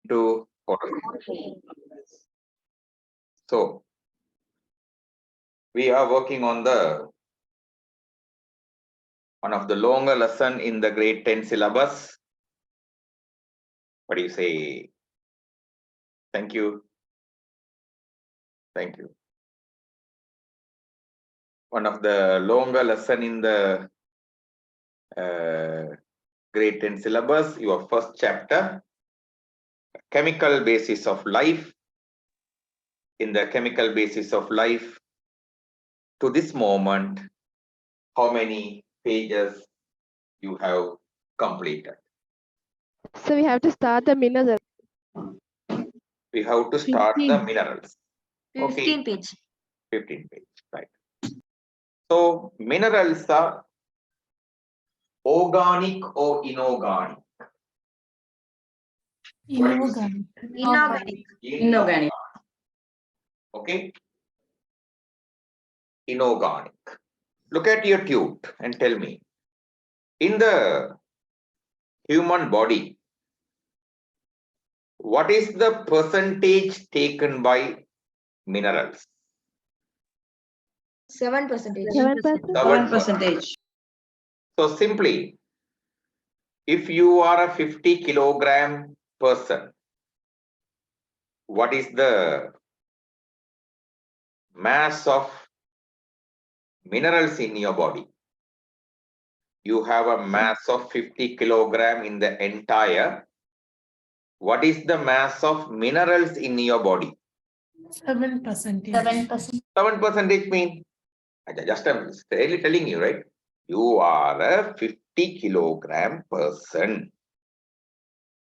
into photosynthesis. So, we are working on one of the longer lesson in the grade 10 syllabus. What do you say? Thank you. Thank you. One of the longer lesson in the grade 10 syllabus, your first chapter, chemical basis of life. In the chemical basis of life, to this moment, how many pages you have completed? So we have to start the minerals. We have to start 15. the minerals. 15 page. 15 page, right. So minerals are organic or inorganic? Inorganic. Inorganic. Inorganic. Okay. Inorganic. Look at your tube and tell me, in the human body, what is the percentage taken by minerals? 7%. 7%. 7%. So simply, if you are a 50 kilogram person, what is the mass of minerals in your body? You have a mass of 50 kilogram in the entire. What is the mass of minerals in your body? 7%. 7% mean, just I'm really telling you, right? You are a 50 kilogram person.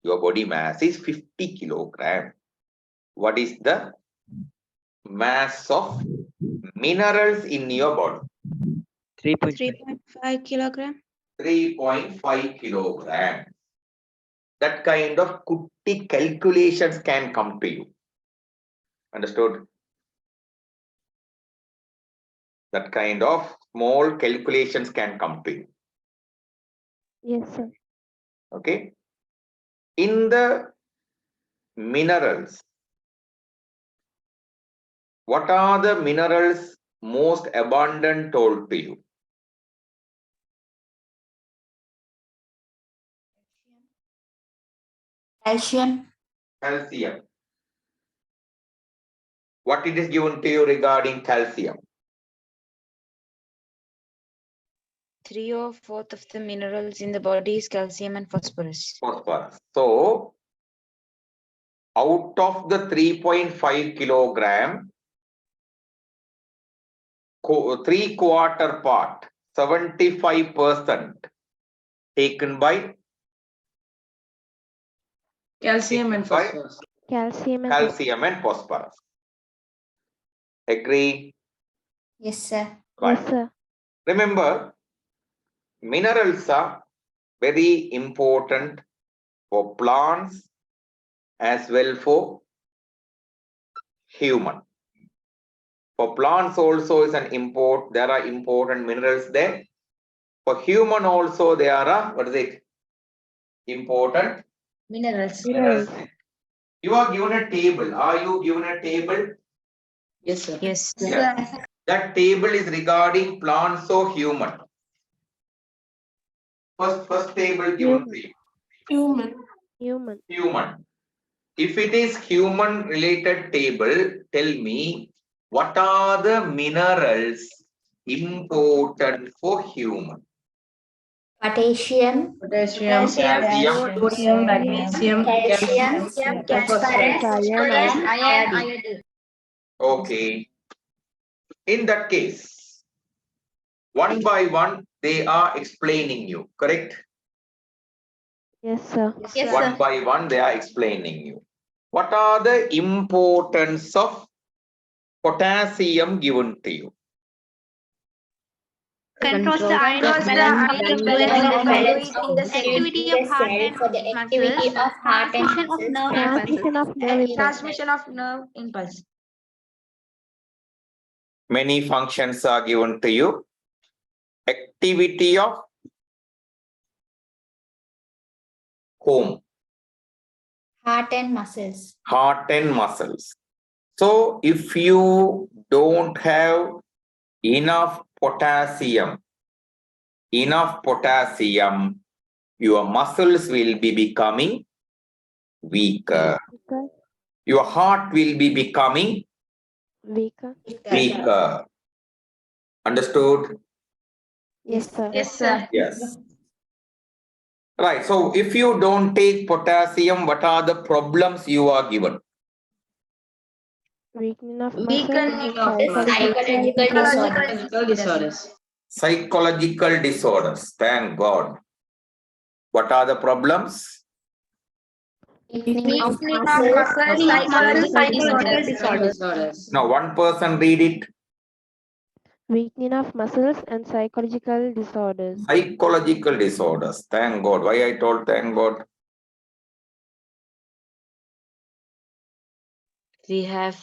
Your body mass is 50 kilogram. What is the mass of minerals in your body? 3.5 kilogram. 3.5 kilogram. That kind of kutti calculations can come to you. Understood? That kind of small calculations can come to you. Yes, sir. Okay. In the minerals, what are the minerals most abundant told to you? Calcium. Calcium. What it is given to you regarding calcium? 3 or 4th of the minerals in the body is calcium and phosphorus. Phosphorus. So, out of the 3.5 kilogram, 3/4 part, 75% taken by Calcium and phosphorus. Calcium and calcium and phosphorus. Agree? Yes, sir. Right. Yes, sir. Remember, minerals are very important for plants as well for human. For plants also is there are important minerals there. For human also there are, what is it? Important Minerals. minerals. You are given a table. Are you given a table? Yes, sir. Yes. Yes. That table is regarding plants or human. First table given to you. Human. Human. If it is human related table, tell me what are the minerals important for human? Potassium. Potassium. Calcium. Sodium, magnesium, Calcium. calcium, Phosphorus. Iron. Iron. Okay. In that case, one by one, they are explaining you, correct? Yes, sir. Yes, One by one, they are explaining you. What are the importance of potassium given to you? Controls the iron activity of heart and muscles, transmission of nerve impulses. Transmission of nerve impulses. Transmission of nerve impulse. Many functions are given to you. Activity of whom? Heart and muscles. Heart and muscles. So if you don't have enough potassium, your muscles will be becoming weaker. Weaker. Your heart will be becoming Weaker. weaker. Understood? Yes, sir. Yes, sir. Yes. Right. So if you don't take potassium, what are the problems you are given? Weakening of muscles. Weakening of psychological disorders. Psychological disorders. Thank God. What are the problems? Weakening of Weakening of muscles. muscles, psychological disorders. Now, one person read it. Weakening of muscles and psychological disorders. Psychological disorders. Thank God. Why I told thank God? We have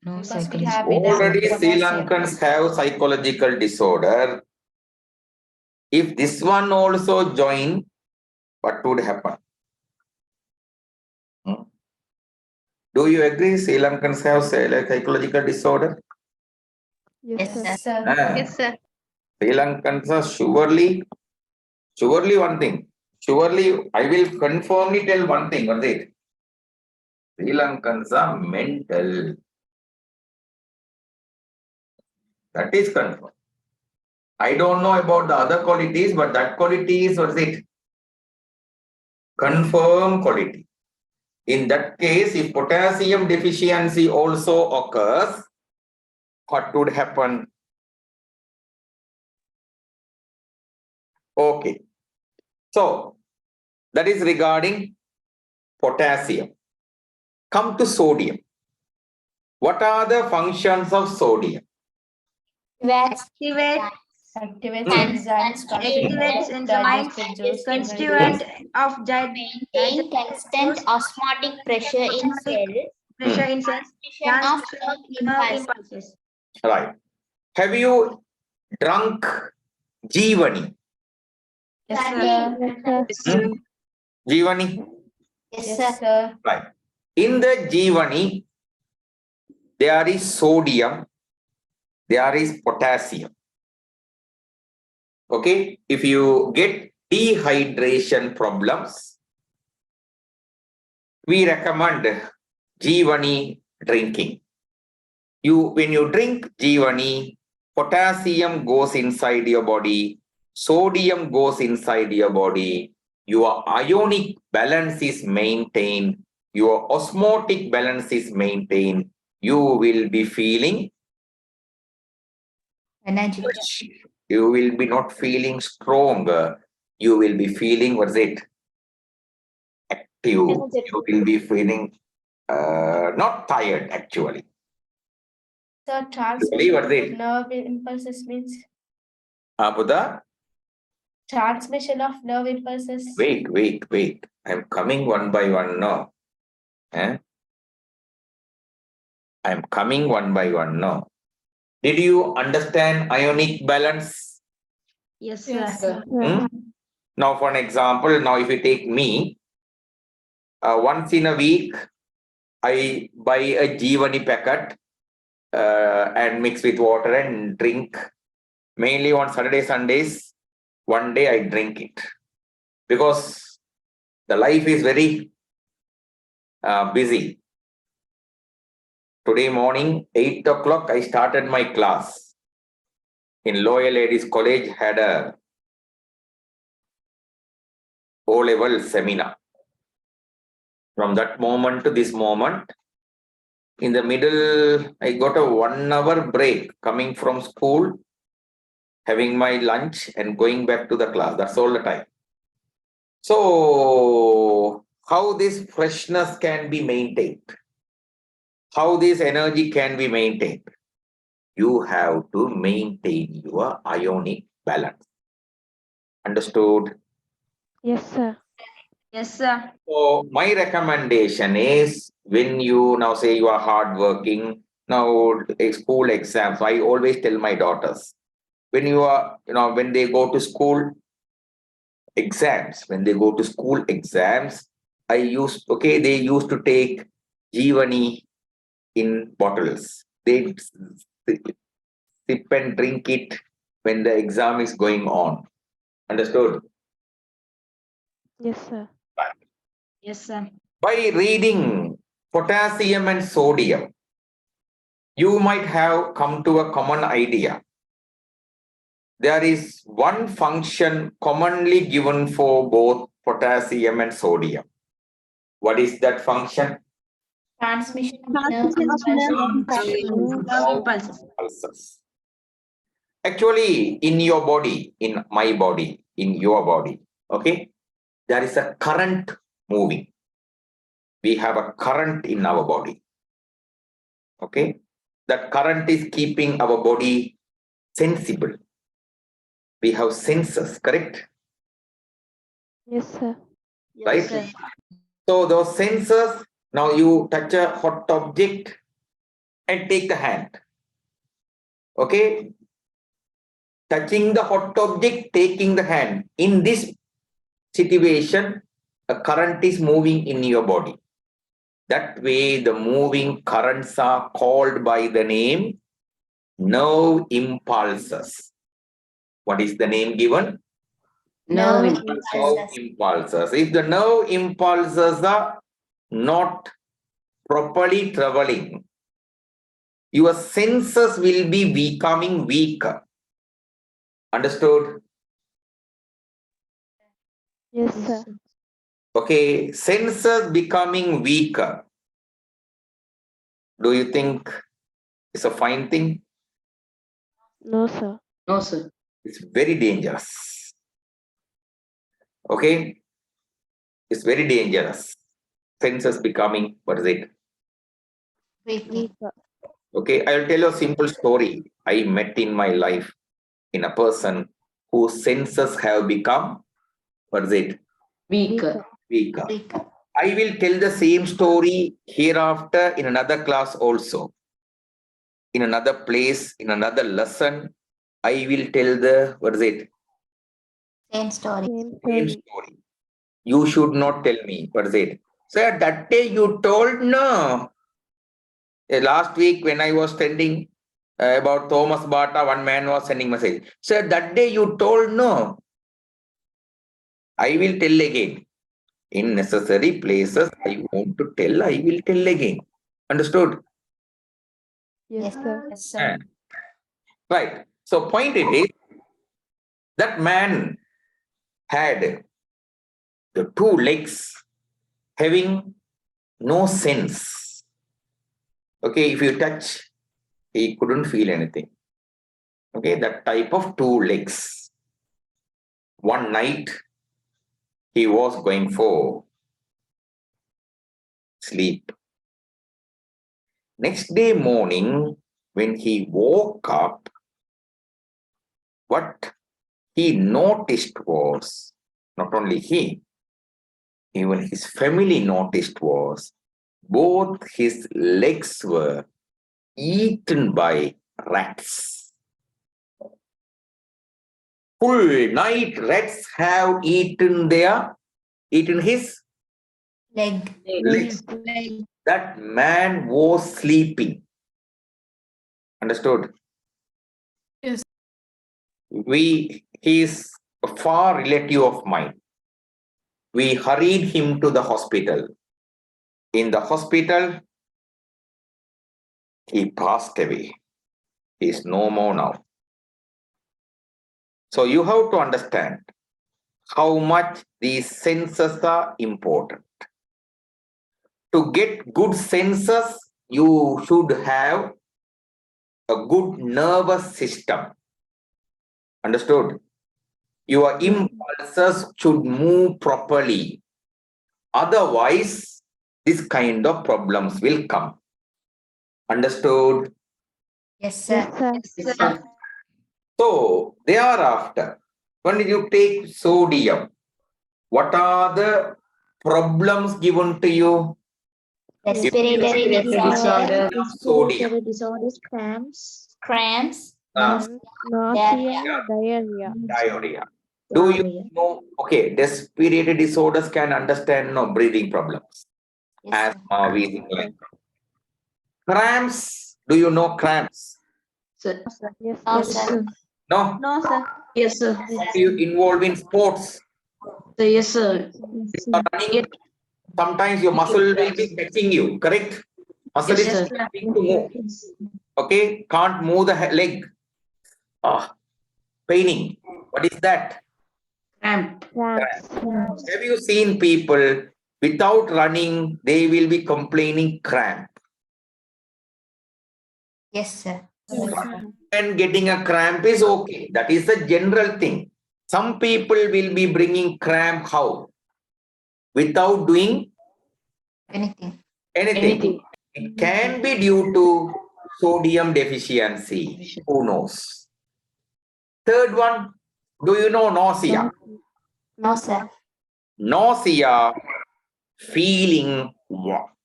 no Because we psychology. have Already enough Sri potassium. Lankans have psychological disorder. If this one also join, what would happen? Do you agree Sri Lankans have psychological disorder? Yes, sir. Yes, sir. Yes, sir. Sri Lankans are surely one thing. Surely, I will confirmly tell one thing. What is it? Sri Lankans are mental. That is confirmed. I don't know about the other qualities, but that quality is, what is it? Confirmed quality. In that case, if potassium deficiency also occurs, what would happen? Okay. So, that is regarding potassium. Come to sodium. What are the functions of sodium? Activate, Activates enzymes, activates enzymes, constituent of Maintain constant osmotic pressure in cell. pressure in cells, Transmission of nerve impulse. impulses. Right. Have you drunk Jeevani? Yes, sir. Yes, sir. Jeevani? Yes, sir. Right. In the Jeevani, there is sodium, there is potassium. Okay. If you get dehydration problems, we recommend Jeevani drinking. When you drink Jeevani, potassium goes inside your body, sodium goes inside your body, your ionic balance is maintained, your osmotic balance is maintained, you will be feeling Energy. you will be not feeling stronger, you will be feeling, what is it? Active. You will be feeling not tired actually. So Actually, what is it? nerve impulses means Buddha? transmission of nerve impulses. Wait. I'm coming one by one now. I'm coming one by one now. Did you understand ionic balance? Yes, sir. Yes, sir. Now, for an example, now if you take me, once in a week, I buy a Jeevani packet and mix with water and drink. Mainly on Saturday, Sundays, one day I drink it. Because the life is very busy. Today morning, 8 o'clock, I started my class. In Loyal Ladies College, had a O-level seminar. From that moment to this moment, in the middle, I got a 1 hour break coming from school, having my lunch and going back to the class. That's all the time. So, how this freshness can be maintained? How this energy can be maintained? You have to maintain your ionic balance. Understood? Yes, sir. Yes, sir. So my recommendation is, when you now say you are hardworking, now school exams, I always tell my daughters, when you are, when they go to school exams, they used to take Jeevani in bottles. They sip and drink it when the exam is going on. Understood? Yes, sir. Yes, sir. By reading potassium and sodium, you might have come to a common idea. There is one function commonly given for both potassium and sodium. What is that function? Transmission of nerve Impulses. Pulses. Actually, in your body, in my body, in your body, okay, there is a current moving. We have a current in our body. Okay, that current is keeping our body sensible. We have senses, correct? Yes, sir. Right? Sir. So those sensors, now you touch a hot object and take the hand. Okay? Touching the hot object, taking the hand. In this situation, a current is moving in your body. That way, the moving currents are called by the name nerve impulses. What is the name given? nerve Nerve impulses. impulses. If the nerve impulses are not properly traveling, your senses will be becoming weaker. Understood? Yes, sir. Okay, senses becoming weaker. Do you think it's a fine thing? No, sir. No, sir. It's very dangerous. Okay? It's very dangerous. Senses becoming, what is it? Weaker. Okay, I'll tell you a simple story. I met in my life in a person whose senses have become, what is it? Weaker. Weaker. I will tell the same story hereafter in another class also. In another place, in another lesson, I will tell the, what is it? Same story. Same Same story. story. You should not tell me, what is it? Sir, that day you told no. Last week when I was sending about Thomas Bata, one man was sending message. Sir, that day you told no. I will tell again. In necessary places, I want to tell, I will tell again. Understood? Yes, sir. Yes, sir. Right. So point it is, that man had the two legs having no sense. Okay, if you touch, he couldn't feel anything. Okay, that type of two legs. One night, he was going for sleep. Next day morning, when he woke up, what he noticed was, not only he, even his family noticed was, both his legs were eaten by rats. Full night rats have eaten his Leg. legs. That man was sleeping. Understood? Yes. He is a far relative of mine. We hurried him to the hospital. In the hospital, he passed away. He is no more now. So you have to understand how much these senses are important. To get good senses, you should have a good nervous system. Understood? Your impulses should move properly. Otherwise, this kind of problems will come. Understood? Yes, sir. Yes, sir. So, thereafter, when you take sodium, what are the problems given to you? Respiratory disorder, Sodium. disorders, cramps. cramps, Uh, Nausea, diarrhea. diarrhea. Do you know? Okay, respiratory disorders can understand no breathing problems. Yes, sir. Asthma, wheezing, like cramps. Do you know cramps? Sir. Yes, No, sir. sir. No. No, sir. Yes, sir. Are you involved in sports? So, yes, sir. Running, sometimes your muscle will be catching you, correct? Muscle Yes, is sir. trying to move. Okay, can't move the leg. Ah, paining. What is that? Cramp. Cramps. Have you seen people without running, they will be complaining cramp? Yes, sir. And getting a cramp is okay. That is the general thing. Some people will be bringing cramp how? Without doing Anything. anything. It can be due to sodium deficiency. Who knows? Third one, do you know nausea? No, sir. Nausea, feeling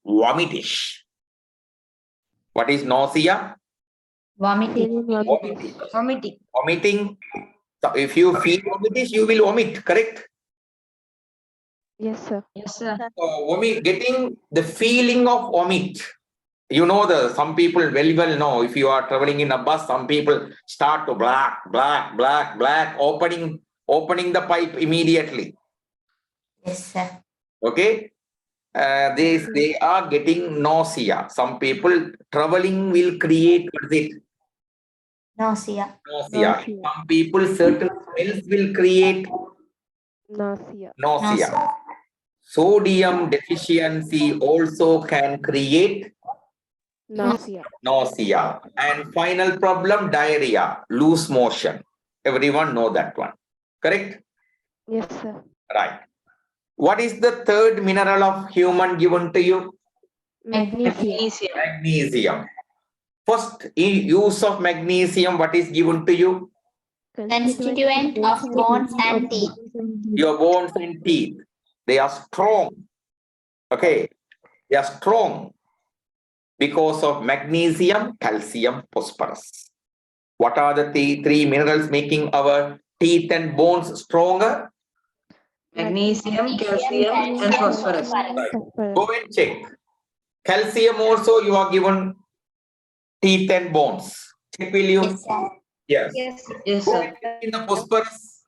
vomitish. What is nausea? Vomiting. Feeling vomitish. Vomiting. Vomiting. So if you feel vomitish, you will vomit, correct? Yes, sir. Yes, sir. Getting the feeling of vomit. You know, some people very well know, if you are traveling in a bus, some people start to black, opening the pipe immediately. Yes, sir. Okay. They are getting nausea. Some people traveling will create, what is it? Nausea. Nausea. Some people, certain smells will create Nausea. nausea. Sodium deficiency also can create Nausea. nausea. And final problem, diarrhea, loose motion. Everyone know that one. Correct? Yes, sir. Right. What is the third mineral of human given to you? Magnesium. Magnesium. First use of magnesium, what is given to you? Constituent of bones and teeth. Your bones and teeth. They are strong. Okay. They are strong because of magnesium, calcium, phosphorus. What are the three minerals making our teeth and bones stronger? Magnesium, calcium, and phosphorus. Go and check. Calcium also you are given teeth and bones. Check, will you? Yes, sir. Yes. Yes, Go sir. and check in the phosphorus.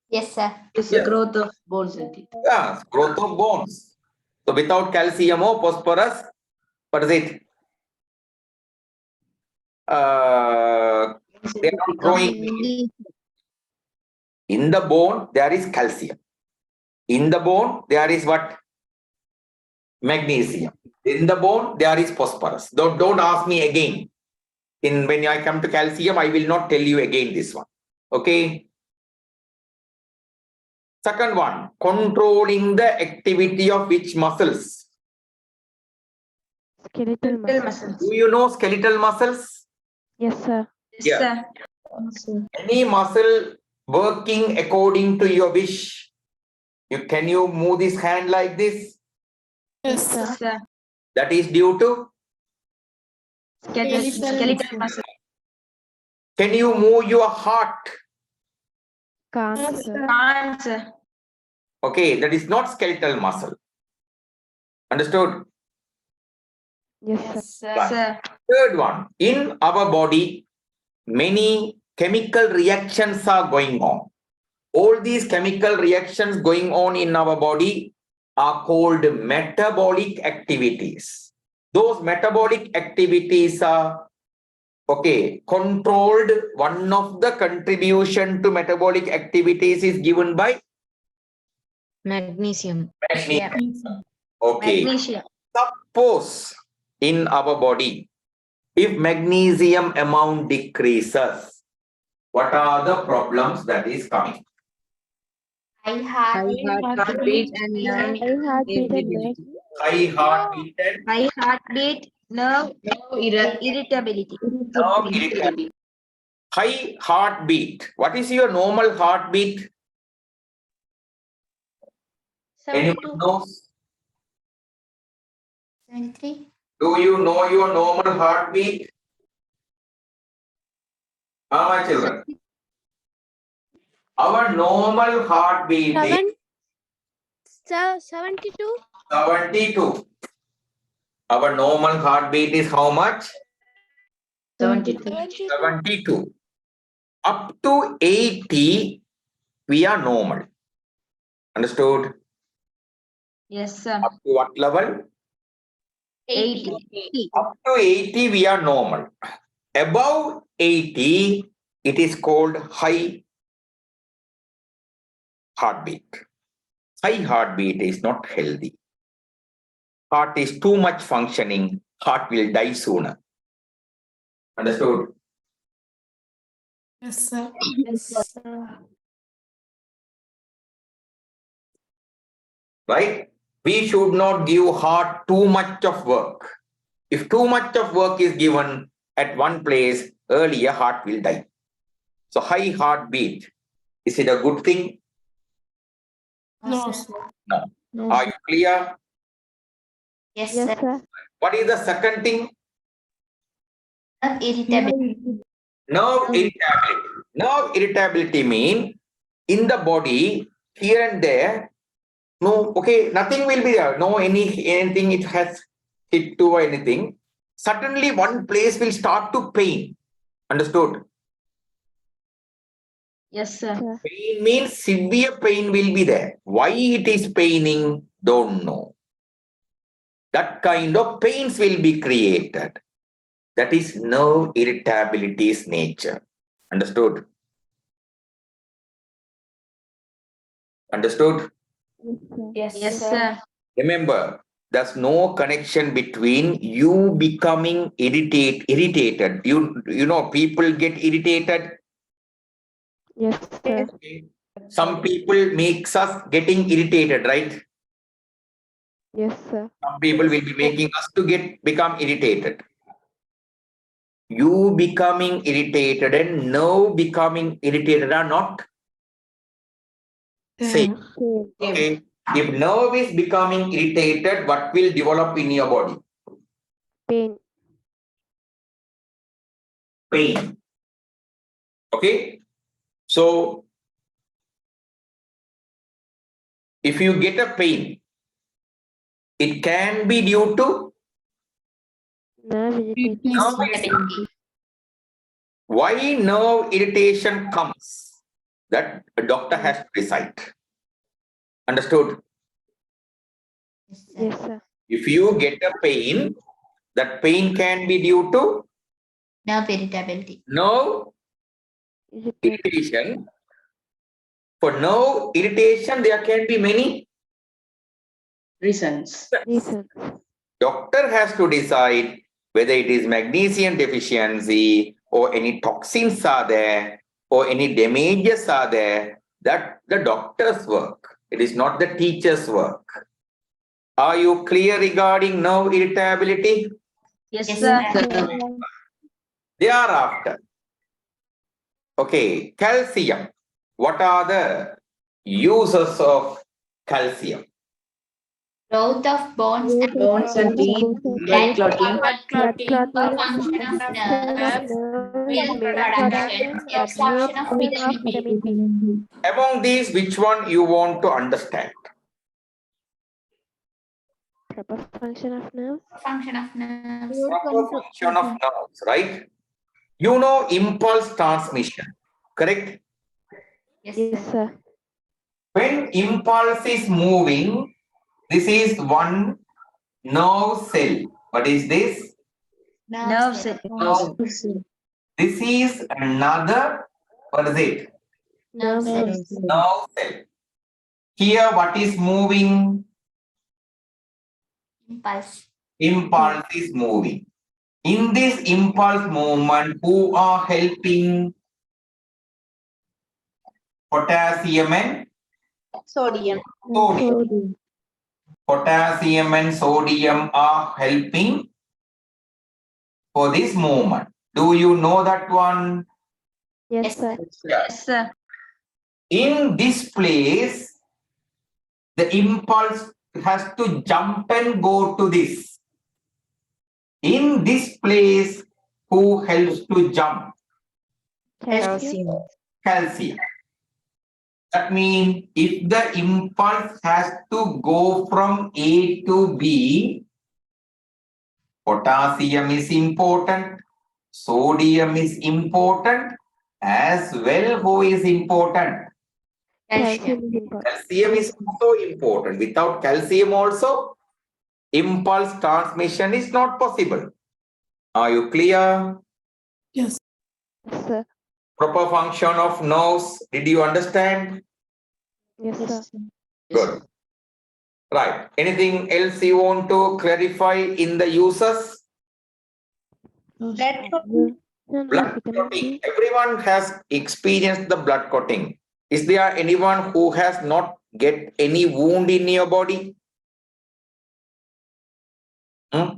Yes, sir. It's the growth of bones and teeth. Yeah, growth of bones. So without calcium or phosphorus, what is it? They are not growing. In the bone, there is calcium. In the bone, there is what? Magnesium. In the bone, there is phosphorus. Don't ask me again. When I come to calcium, I will not tell you again this one. Okay. Second one, controlling the activity of which muscles? Skeletal muscle. Do you know skeletal muscles? Yes, sir. Yeah. Any muscle working according to your wish? Can you move this hand like this? Yes, sir. That is due to? Skeletal muscle. Can you move your heart? Can't, sir. Okay, that is not skeletal muscle. Understood? Yes, sir. Sir. Third one, in our body, many chemical reactions are going on. All these chemical reactions going on in our body are called metabolic activities. Those metabolic activities are, okay, controlled. One of the contribution to metabolic activities is given by Magnesium. magnesium. Okay. Magnesium. Suppose in our body, if magnesium amount decreases, what are the problems that is coming? High heartbeat and High heartbeat and nerve. High heartbeat and High heartbeat, nerve irritability. nerve irritability. High heartbeat. What is your normal heartbeat? Anyone knows? 73. Do you know your normal heartbeat? My children. Our normal heartbeat is 72. 72. Our normal heartbeat is how much? 72. 72. Up to 80, we are normal. Understood? Yes, sir. Up to what level? 80. Up to 80, we are normal. Above 80, it is called high heartbeat. High heartbeat is not healthy. Heart is too much functioning. Heart will die sooner. Understood? Yes, sir. Right? We should not give heart too much of work. If too much of work is given at one place, earlier heart will die. So high heartbeat, is it a good thing? No, sir. No. Are you clear? Yes, Yes, sir. sir. What is the second thing? Irritability. Nerve irritability. Nerve irritability mean in the body, here and there, no, okay, nothing will be there. No, anything it has hit to or anything. Suddenly one place will start to pain. Understood? Yes, sir. Pain means severe pain will be there. Why it is paining, don't know. That kind of pains will be created. That is nerve irritability's nature. Understood? Understood? Yes, sir. Yes, Yes, sir. Remember, there's no connection between you becoming irritated. You know, people get irritated. Yes, sir. Some people makes us getting irritated, right? Yes, sir. Some people will be making us to become irritated. You becoming irritated and now becoming irritated are not same. Okay. If nerve is becoming irritated, what will develop in your body? Pain. Pain. Okay. So if you get a pain, it can be due to Nerve irritation. nerve irritation. Why nerve irritation comes? That a doctor has to decide. Understood? Yes, sir. Yes, sir. If you get a pain, that pain can be due to Nerve irritability. nerve Irritated. irritation. For nerve irritation, there can be many. Reasons. Reasons. Doctor has to decide whether it is magnesium deficiency or any toxins are there or any damages are there. That the doctor's work. It is not the teacher's work. Are you clear regarding nerve irritability? Yes, Yes, sir. sir. Thereafter, okay, calcium. What are the uses of calcium? Growth of bones and Bones and teeth, blood clotting, blood clotting, function of nerves, milk production, absorption of vitamin B. Among these, which one you want to understand? Proper function of nerves. Function of nerves. Proper function of nerves, right? You know impulse transmission, correct? Yes, Yes, sir. sir. When impulse is moving, this is one nerve cell. What is this? nerve cell. This is another, what is it? Nerve cells. Nerve cell. Here, what is moving? Impulse. Impulse is moving. In this impulse movement, who are helping? Potassium and Sodium. sodium. Potassium and sodium are helping for this movement. Do you know that one? Yes, sir. Yes, sir. In this place, the impulse has to jump and go to this. In this place, who helps to jump? Calcium. Calcium. That means if the impulse has to go from A to B, potassium is important, sodium is important, as well who is important? Calcium is important. Calcium is also important. Without calcium also, impulse transmission is not possible. Are you clear? Yes, sir. Proper function of nerves, did you understand? Yes, sir. Good. Right. Anything else you want to clarify in the uses? Absorption of Blood vitamin clotting. D. Everyone has experienced the blood clotting. Is there anyone who has not get any wound in your body? Hmm?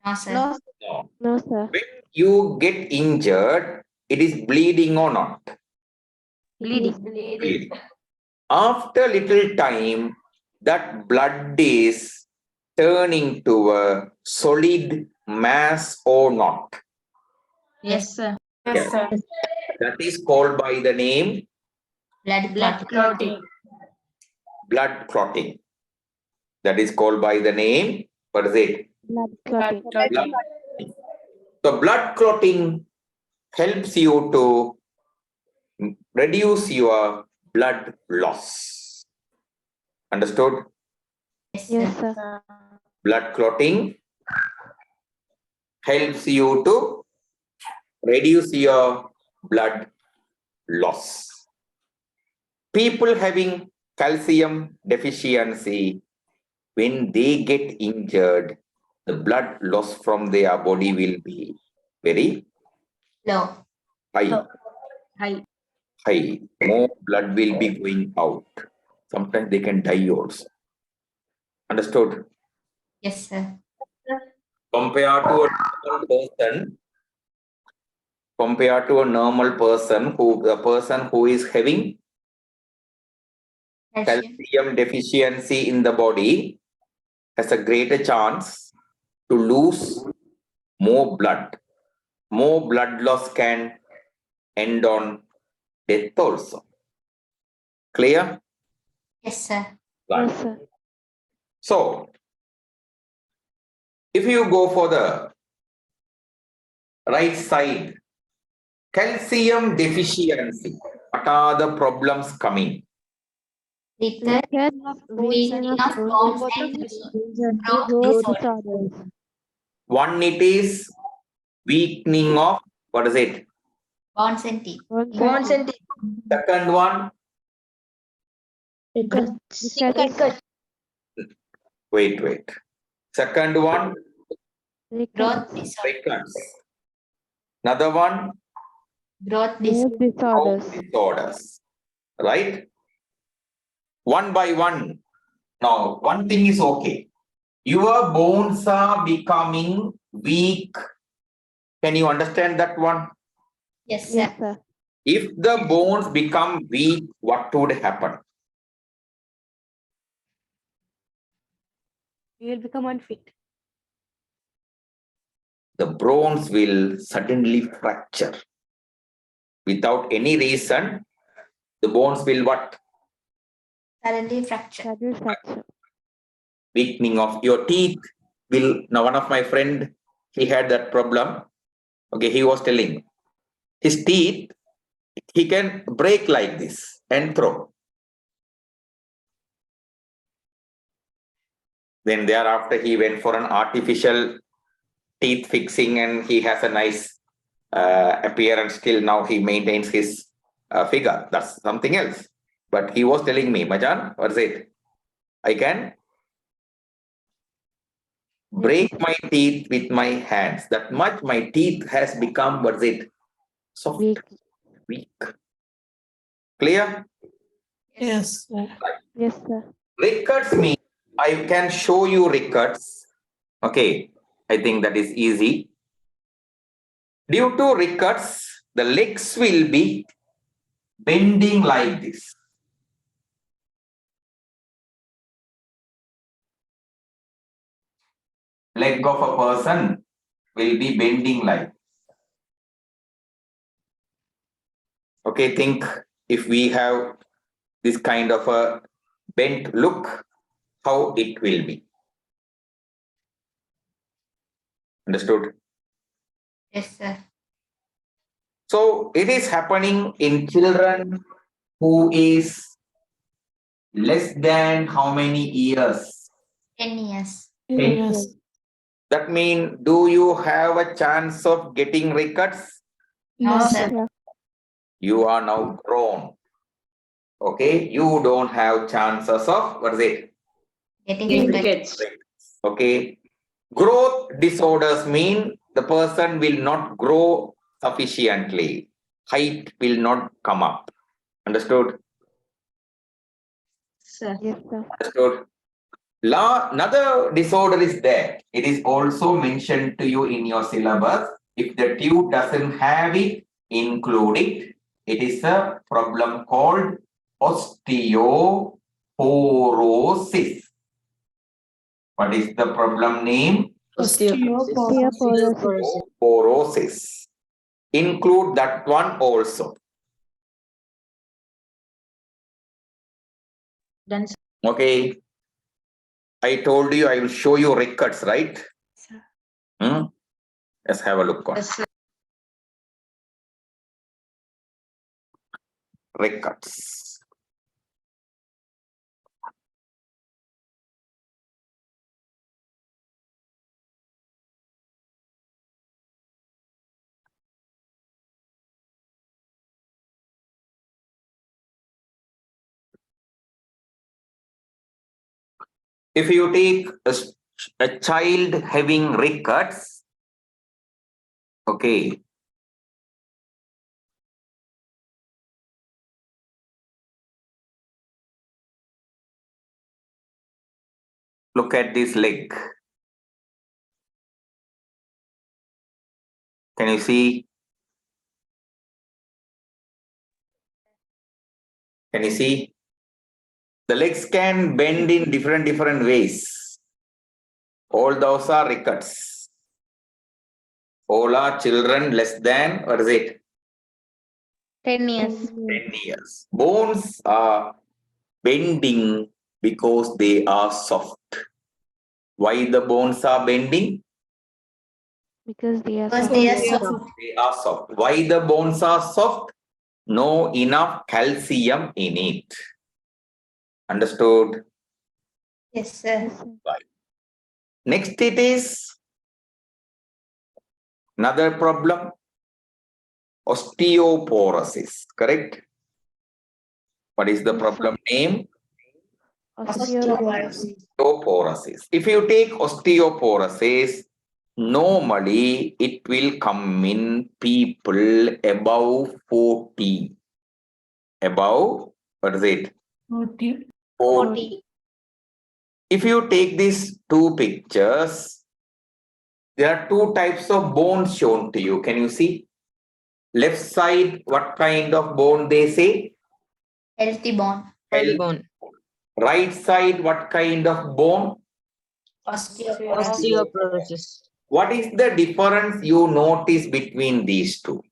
No, sir. No. No. No, sir. When you get injured, it is bleeding or not? Bleeding. Bleeding. After little time, that blood is turning to a solid mass or not? Yes, sir. Yes. That is called by the name Blood Blood clotting. clotting. blood clotting. That is called by the name, what is it? Blood clotting. Blood. So blood clotting helps you to reduce your blood loss. Understood? Yes, Yes, sir. sir. Blood clotting helps you to reduce your blood loss. People having calcium deficiency, when they get injured, the blood loss from their body will be very Low. high. High. High. More blood will be going out. Sometimes they can die also. Understood? Yes, sir. Compared to a normal person, the person who is having Calcium. calcium deficiency in the body has a greater chance to lose more blood. More blood loss can end on death also. Clear? Yes, sir. Right. Yes, sir. So, if you go for the right side, calcium deficiency, what are the problems coming? Rickets, Rickets, weakening weakening of of bones bones, and and growth growth disorder. disorders. One, it is weakening of, what is it? Bones and teeth. Bones and teeth. Second one, Rickets. wait. Second one, Growth Rickets. disorder. rickets. Another one, Growth Growth disorder. disorders. disorders. Right? One by one. Now, one thing is okay. Your bones are becoming weak. Can you understand that one? Yes, sir. Yes, sir. If the bones become weak, what would happen? You will become unfit. The bones will suddenly fracture. Without any reason, the bones will what? Suddenly fracture. Sudden fracture. Weakening of your teeth will. Now, one of my friend, he had that problem. Okay, he was telling his teeth, he can break like this and throw. Then thereafter, he went for an artificial teeth fixing and he has a nice appearance. Still now he maintains his figure. That's something else. But he was telling me, Majan, what's it? I can break my teeth with my hands. That much my teeth has become, what's it? Soft, weak. Clear? Yes, sir. Rickets means I can show you rickets. Okay, I think that is easy. Due to rickets, the legs will be bending like this. Leg of a person will be bending like this. Okay, think if we have this kind of a bent look, how it will be. Understood? Yes, sir. So it is happening in children who is less than how many years? 10 years. Yes. That means, do you have a chance of getting rickets? No, No, sir. sir. You are now grown. Okay, you don't have chances of, what is it? Getting Rickets. Okay, growth disorders mean the person will not grow sufficiently. Height will not come up. Understood? Sir. Yes, sir. Understood? Another disorder is there. It is also mentioned to you in your syllabus. If the tube doesn't have it, include it. It is a problem called osteoporosis. What is the problem name? Osteoporosis. Osteoporosis. Include that one also. Done, sir. Okay. I told you I will show you records, right? Sir. Let's have a look on Yes, sir. records. If you take a child having rickets, okay, look at this leg. Can you see? Can you see? The legs can bend in different ways. All those are rickets. All are children less than, what is it? 10 years. 10 years. Bones are bending because they are soft. Why the bones are bending? Because they are Because soft. they are soft. They are soft. Why the bones are soft? No enough calcium in it. Understood? Yes, sir. Next it is another problem. Osteoporosis, correct? What is the Yes, problem name? Osteoporosis. Osteoporosis. If you take osteoporosis, normally it will come in people above 40. Above, what is it? 40. 40. If you take these two pictures, there are two types of bones shown to you. Can you see? Left side, what kind of bone they say? Healthy bone. Bone. Right side, what kind of bone? Osteoporosis. Osteoporosis. What is the difference you notice between these two?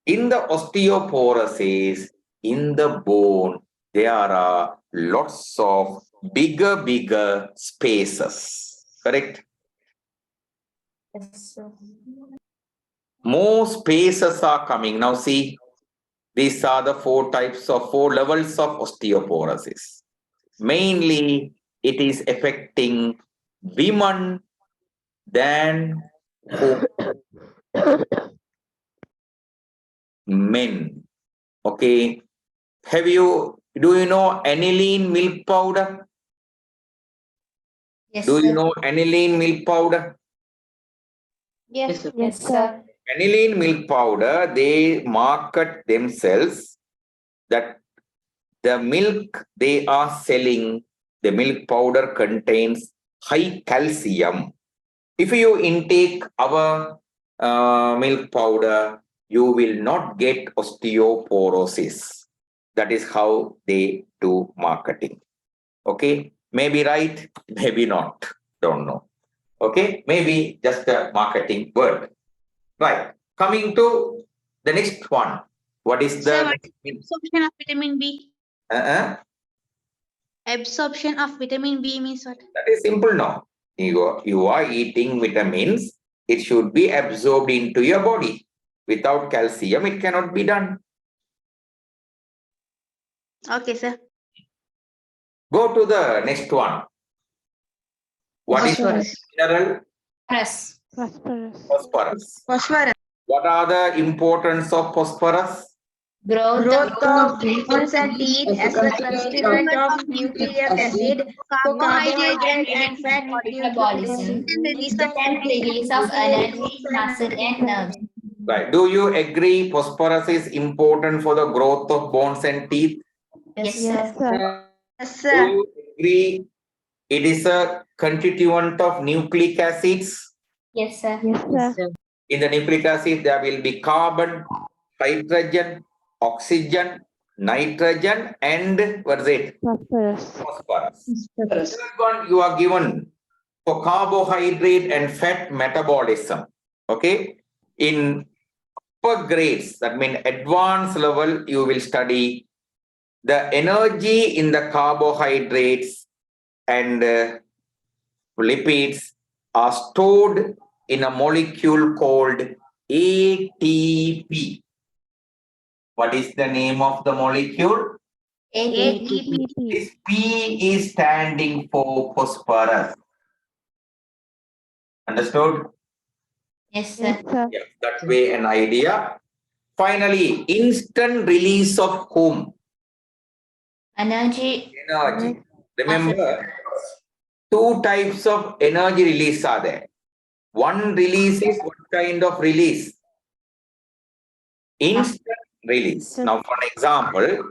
In the osteoporosis, in the bone, there are lots of bigger spaces. Correct? Yes, sir. More spaces are coming. Now see, these are the four levels of osteoporosis. Mainly, it is affecting women than men. Okay. Do you know aniline milk powder? Yes, Do you sir. know aniline milk powder? Yes, sir. yes, sir. Aniline milk powder, they market themselves that the milk they are selling, the milk powder contains high calcium. If you intake our milk powder, you will not get osteoporosis. That is how they do marketing. Okay, maybe right, maybe not, don't know. Okay, maybe just a marketing word. Right, coming to the next one. What is Sir, the what is the absorption of vitamin B? Absorption of vitamin B means what? That is simple now. You are eating vitamins. It should be absorbed into your body. Without calcium, it cannot be done. Okay, sir. Go to the next one. What is Phosphorus. mineral? Phosphorus. Phosphorus. Phosphorus. Phosphorus. What are the importance of phosphorus? Growth Growth of of bones and teeth as a constituent of nucleic acid, carbohydrate and fat metabolism. release of Instant release of energy, muscle and nerves. Right. Do you agree phosphorus is important for the growth of bones and teeth? Yes, Yes, sir. sir. Yes, Do sir. you agree it is a constituent of nucleic acids? Yes, sir. Yes, sir. In the nucleic acid, there will be carbon, hydrogen, oxygen, nitrogen, and what is it? Phosphorus. Phosphorus. Third one you are given for carbohydrate and fat metabolism. Okay. In upper grades, that means advanced level, you will study the energy in the carbohydrates and lipids are stored in a molecule called ATP. What is the name of the molecule? ATP. This P is standing for phosphorus. Understood? Yes, sir. Yes, sir. Yeah, that way an idea. Finally, instant release of whom? Energy. Energy. Remember, two types of energy release are there. One release is what kind of release? Instant release. Now, for an example,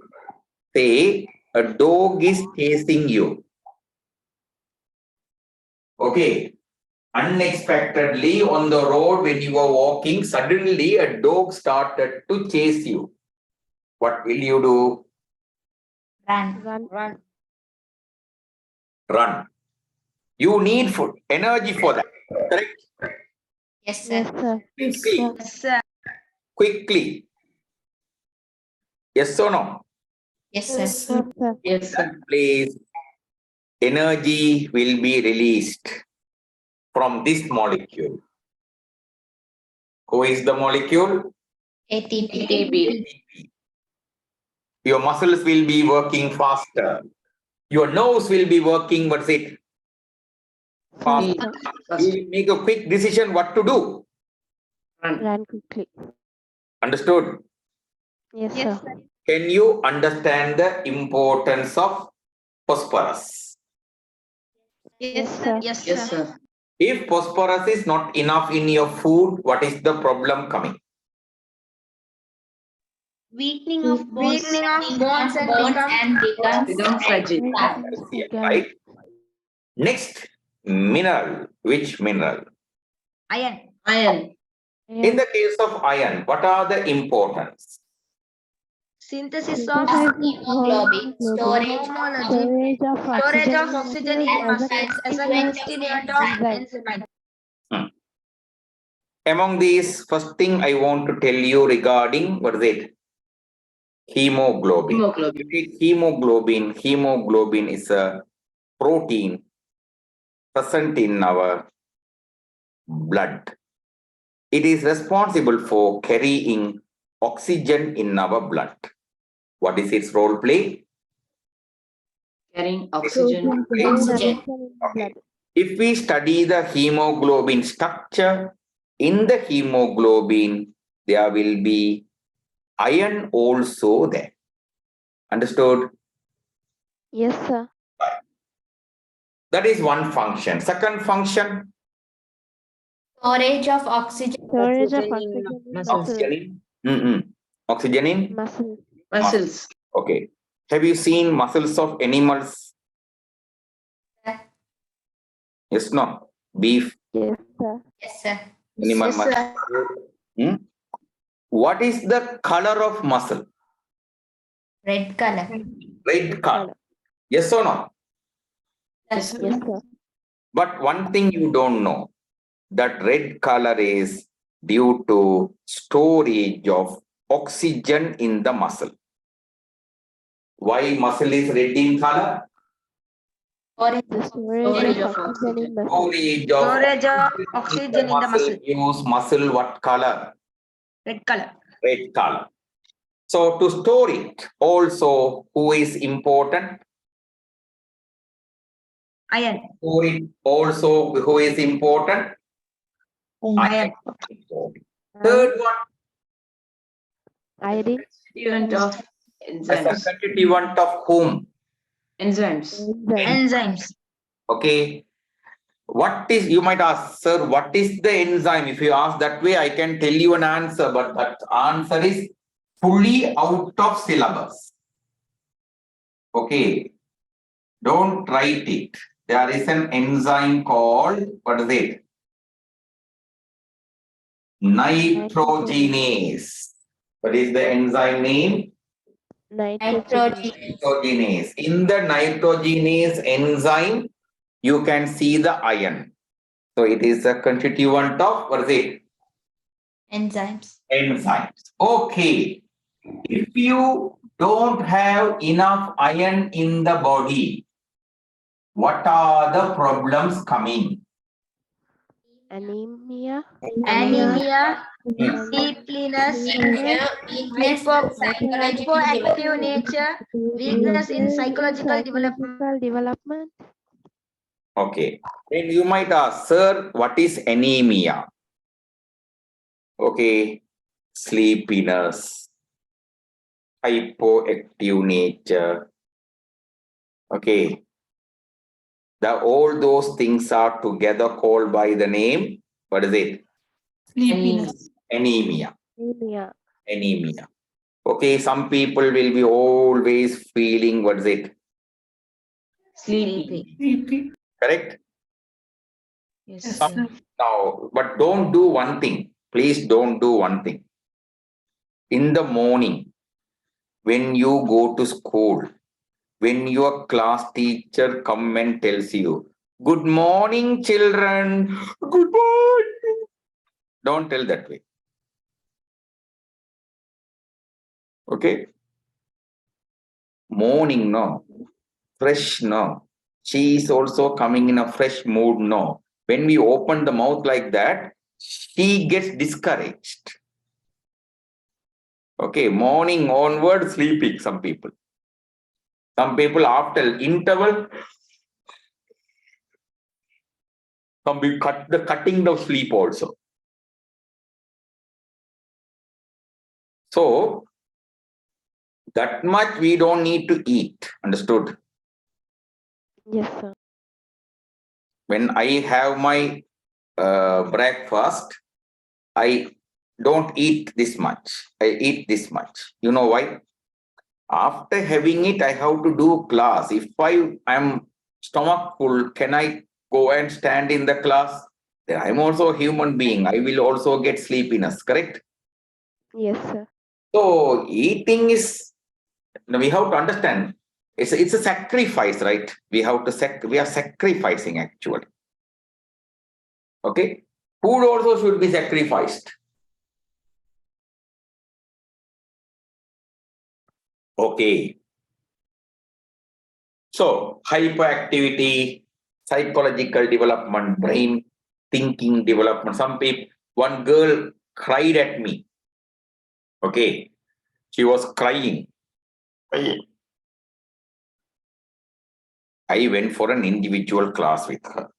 say a dog is chasing you. Okay. Unexpectedly on the road when you were walking, suddenly a dog started to chase you. What will you do? Run. Run. Run. You need food, energy for that. Correct? Yes, Yes, sir. sir. Quickly. Yes, sir. Quickly. Yes or no? Yes, sir. Yes, sir. Yes, That place, energy will be released from this molecule. Who is the molecule? ATP. Your muscles will be working faster. Your nose will be working, what's it? Faster. You will make a quick decision what to do. Run quickly. Understood? Yes, Yes, sir. Can you understand the importance of phosphorus? Yes, sir. Yes, sir. If phosphorus is not enough in your food, what is the problem coming? Weakening of bones. Bones and becomes fragile. Calcium, right? Next, mineral. Which mineral? Iron. In the case of iron, what are the importance? Synthesis of hemoglobin, storage homology. Storage of Storage of oxygen in in muscles muscles as a constituent of enzyme. enzyme. Among these, first thing I want to tell you regarding, what is it? Hemoglobin. Hemoglobin is a protein present in our blood. It is responsible for carrying oxygen in our blood. What is its role play? Carrying oxygen. Okay. If we study the hemoglobin structure, in the hemoglobin, there will be iron also there. Understood? Yes, sir. That is one function. Second function, Storage of oxygen. Storage of Oxygen in oxygen in muscles. oxygen in, oxygen in muscle. Muscles. Okay. Have you seen muscles of animals? Yes, no. Beef, Yes, sir. Yes, sir. animal Yes, muscle. sir. What is the color of muscle? Red color. Red color. Yes or no? Yes, Yes, sir. But one thing you don't know, that red color is due to storage of oxygen in the muscle. Why muscle is red in color? The storage of oxygen in muscle. Storage of Storage of oxygen in the muscle. Use muscle what color? Red color. Red color. So to store it also, who is important? Iron. Store it also, who is important? Iron. Third one, Iodine. Constituent of as a enzymes. constituent of whom? Enzymes. Enzyme. Enzymes. Okay. What is, you might ask, sir, what is the enzyme? If you ask that way, I can tell you an answer, but that answer is fully out of syllabus. Okay. Don't write it. There is an enzyme called, what is it? Nitrogenase. What is the enzyme name? Nitrogen. Nitrogenase. In the nitrogenase enzyme, you can see the iron. So it is a constituent of, what is it? Enzymes. Enzymes. Okay. If you don't have enough iron in the body, what are the problems coming? Anemia. Anemia. Hmm. Sleepiness. Weakness, Hypoactive nature. Weakness in psychological development. Psychological development. Okay. Then you might ask, sir, what is anemia? Okay. Sleepiness. Hypoactive nature. Okay. All those things are together called by the name. What is it? Sleepiness. Anemia. Anemia. Anemia. Okay. Some people will be always feeling, what is it? Sleepy. Correct? Yes, Yes, sir. Now, but don't do one thing. Please don't do one thing. In the morning, when you go to school, when your class teacher come and tells you, good morning, children. Good morning. Don't tell that way. Okay? Morning, no. Fresh, no. She is also coming in a fresh mood, no. When we open the mouth like that, she gets discouraged. Okay, morning onward, sleeping, some people. Some people after interval, some people cutting the sleep also. So, that much we don't need to eat, understood? Yes, sir. When I have my breakfast, I don't eat this much. I eat this much. You know why? After having it, I have to do class. If I am stomach full, can I go and stand in the class? Then I'm also a human being. I will also get sleepiness, correct? Yes, sir. So eating is, we have to understand, it's a sacrifice, right? We have to we are sacrificing actually. Okay? Food also should be sacrificed. Okay. So hyperactivity, psychological development, brain thinking development. Some people, one girl cried at me. Okay. She was crying. I went for an individual class with her.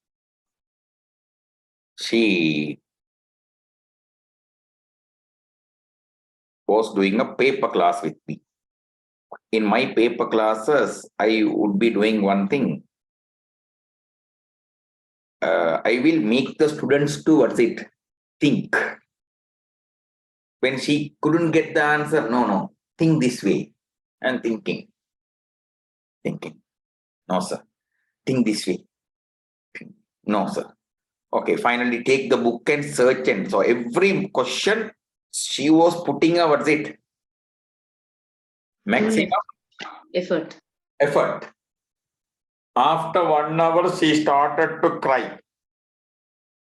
She was doing a paper class with me. In my paper classes, I would be doing one thing. I will make the students to think. When she couldn't get the answer, no, think this way. And thinking. No, sir. Think this way. No, sir. Okay, finally take the book and search. And so every question she was putting a, maximum Effort. effort. After 1 hour, she started to cry.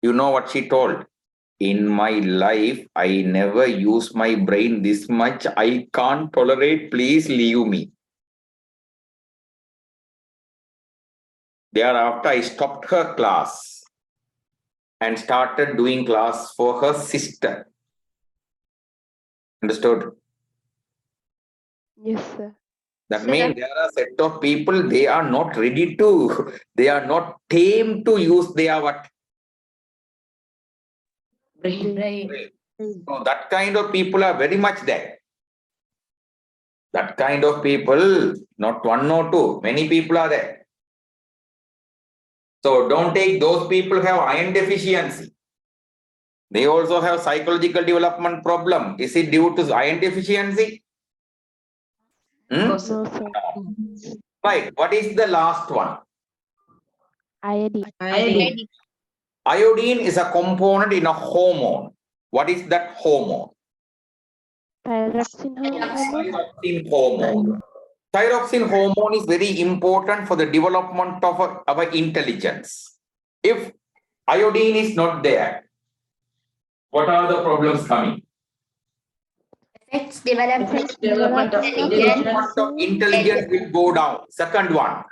You know what she told? In my life, I never use my brain this much. I can't tolerate. Please leave me. Thereafter, I stopped her class and started doing class for her sister. Understood? Yes, sir. That means there are a set of people, they are not ready to, they are not tame to use their what? Brain. Brain. So that kind of people are very much there. That kind of people, not one or two, many people are there. So don't take those people who have iron deficiency. They also have psychological development problem. Is it due to iron deficiency? No, sir. No, sir. Right. What is the last one? Iodine. Iodine. Iodine is a component in a hormone. What is that hormone? Thyroxine hormone. Thyroxine hormone. Thyroxine hormone is very important for the development of our intelligence. If iodine is not there, what are the problems coming? Affects development. Development of intelligence. Development of intelligence will go down. Second one,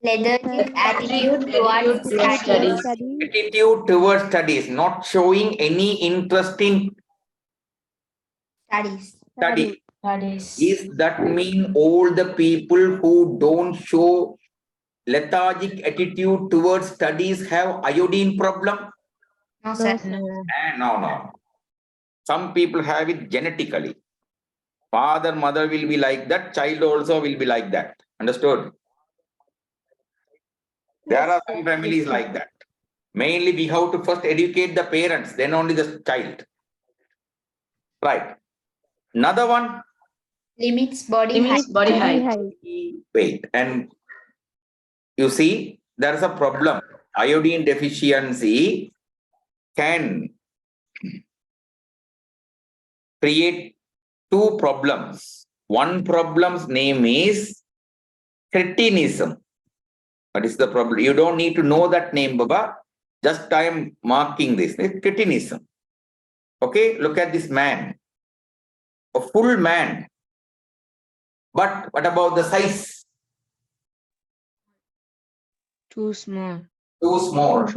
Lethargic attitude towards towards studies. studies. attitude towards studies, not showing any interest in Studies. study. Studies. Is that mean all the people who don't show lethargic attitude towards studies have iodine problem? No, sir. No. Some people have it genetically. Father, mother will be like that, child also will be like that. Understood? There are some families like that. Mainly we have to first educate the parents, then only the child. Right. Another one, Limits body Limits height. body height. weight. And you see, there is a problem. Iodine deficiency can create two problems. One problem's name is cretinism. What is the problem? You don't need to know that name, Baba. Just I am marking this. It's cretinism. Okay, look at this man. A full man. But what about the size? Too small. Too small.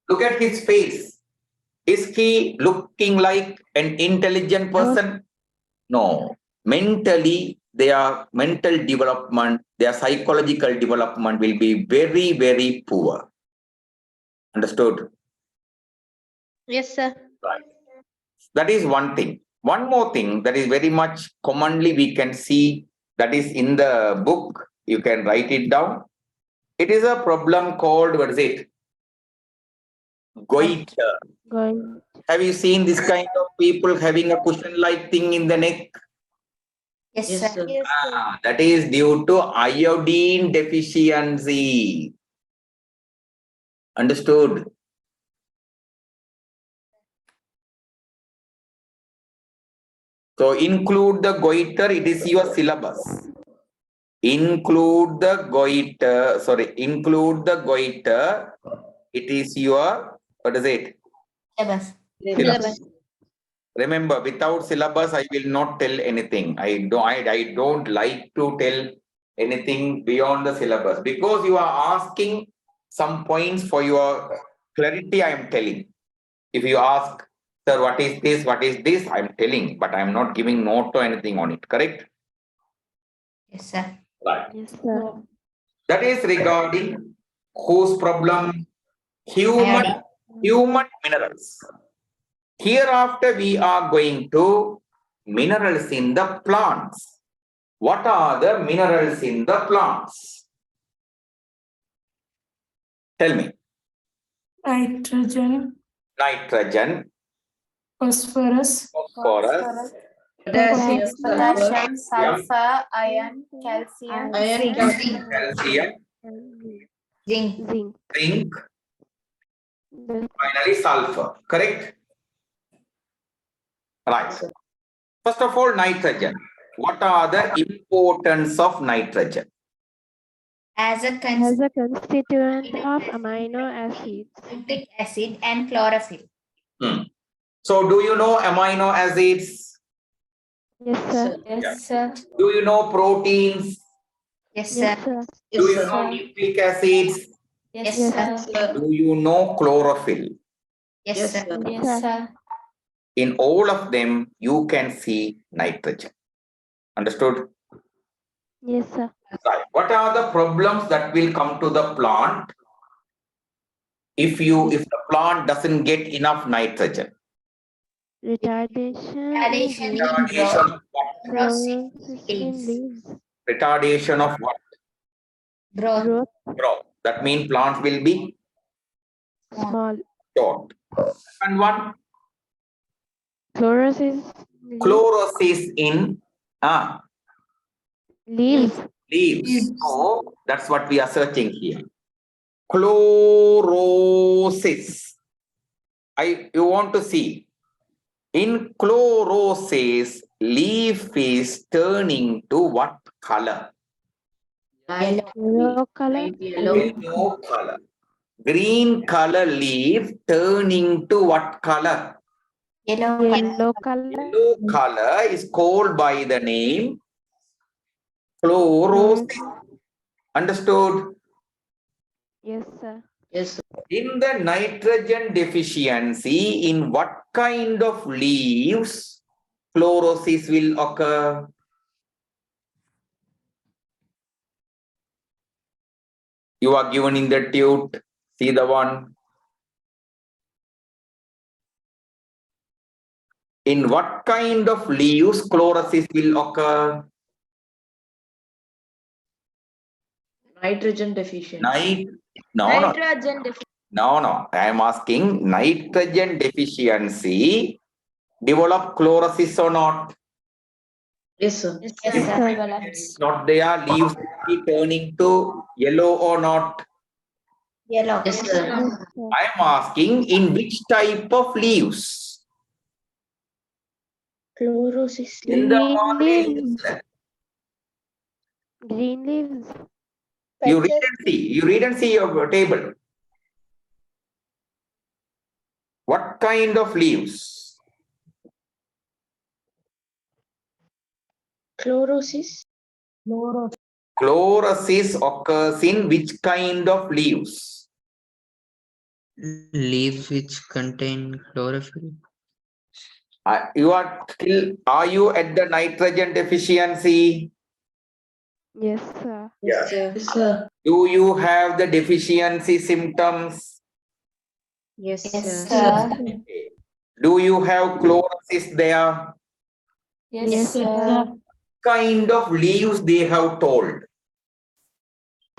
Look at his face. Is he looking like an intelligent person? No. Mentally, their mental development, their psychological development will be very, very poor. Understood? Yes, sir. Right. That is one thing. One more thing that is very much commonly we can see that is in the book. You can write it down. It is a problem called, what is it? Goiter. Going. Have you seen this kind of people having a cushion-like thing in the neck? Yes, Yes, sir. sir. That is due to iodine deficiency. Understood? So include the goiter, it is your syllabus. Include the goiter, it is your, what is it? Syllabus. Remember, without syllabus, I will not tell anything. I don't like to tell anything beyond the syllabus because you are asking some points for your clarity. I am telling. If you ask, sir, what is this? What is this? I am telling, but I am not giving note or anything on it. Correct? Yes, sir. Right. Yes, sir. That is regarding whose problem? Human minerals. Hereafter, we are going to minerals in the plants. What are the minerals in the plants? Tell me. Nitrogen, Nitrogen, phosphorus, phosphorus, Potassium, Yeah. sulfur, iron, calcium, Iron, zinc. calcium, Zinc. Zinc. zinc, The finally sulfur. Correct? Right. First of all, nitrogen. What are the importance of nitrogen? As a has a constituent of amino acids. concentric acid and chlorophyll. So, do you know amino acids? Yes, sir. Yes, sir. Do you know proteins? Yes, Yes, sir. sir. Do you know nucleic acids? Yes, Yes, sir. Do you know chlorophyll? Yes, Yes, sir. sir. Yes, sir. In all of them, you can see nitrogen. Understood? yes, sir. Right. What are the problems that will come to the plant if the plant doesn't get enough nitrogen? Retardation Retardation in in leaves, Retardation of what? chlorosis in leaves. leaves, Retardation of what? Growth. growth, Growth. That means plants will be small, short. And one, chlorosis, chlorosis in leaves, leaves. So that's what we are searching here. Chlorosis. You want to see. In chlorosis, leaf is turning to what color? Light yellow color, light yellow. Yellow color. Green color leaf turning to what color? Yellow color. yellow color, Yellow color is called by the name chlorosis. Understood? yes, sir. Yes, sir. In the nitrogen deficiency, in what kind of leaves chlorosis will occur? You are given in the tube. See the one. In what kind of leaves chlorosis will occur? Nitrogen deficient. No. Nitrogen deficiency. No. I am asking nitrogen deficiency develop chlorosis or not? Yes, sir. Yes, Yes, sir. sir. Develops. Not there, leaves will be turning to yellow or not? Yellow. Yes, sir. Yes, sir. I am asking in which type of leaves? Chlorosis. In the Green morning, leaves, green leaves, you read and see your table. What kind of leaves? Chlorosis. Chlorosis occurs in which kind of leaves? Leaves which contain chlorophyll. Are you at the nitrogen deficiency? yes, sir. Yes, sir. Yes, sir. Do you have the deficiency symptoms? Yes, Yes, sir. sir. Do you have chlorosis there? Yes, Yes, sir. Kind of leaves they have told?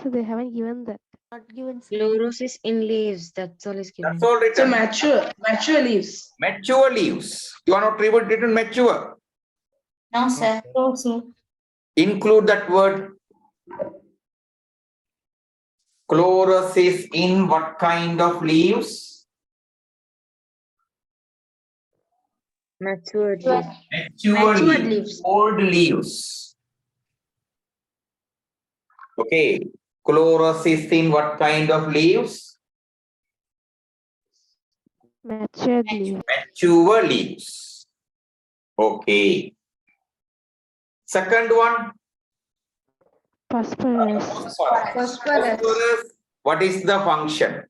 So they haven't given that. Not given. Chlorosis in leaves. That's all is given. That's all So written. mature leaves. Mature leaves. You are not written mature. No, sir. No, sir. Include that word. Chlorosis in what kind of leaves? Matured leaf. Mature Matured leaves. leaves. Old leaves. Okay. Chlorosis in what kind of leaves? Matured leaves, Mature leaves. Okay. Second one. phosphorus, Phosphorus. What is the function?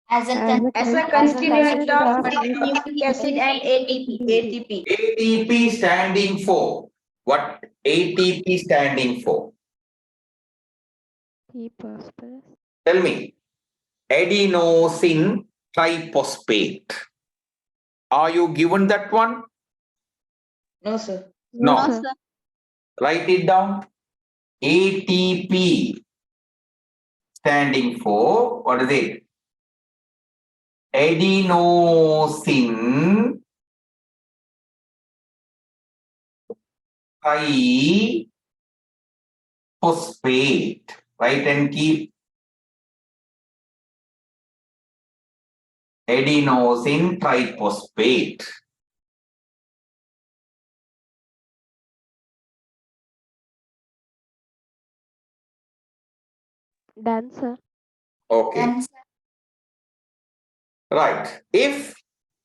As a As a constituent of nucleic acid and ATP. ATP. ATP standing for. What ATP standing for? phosphorus, Tell me. Adenosine triphosphate. Are you given that one? No, sir. No. sir. Write it down. ATP standing for, what is it? Adenosine triphosphate. Write and keep. Adenosine triphosphate. Done, sir. Okay. and Right. If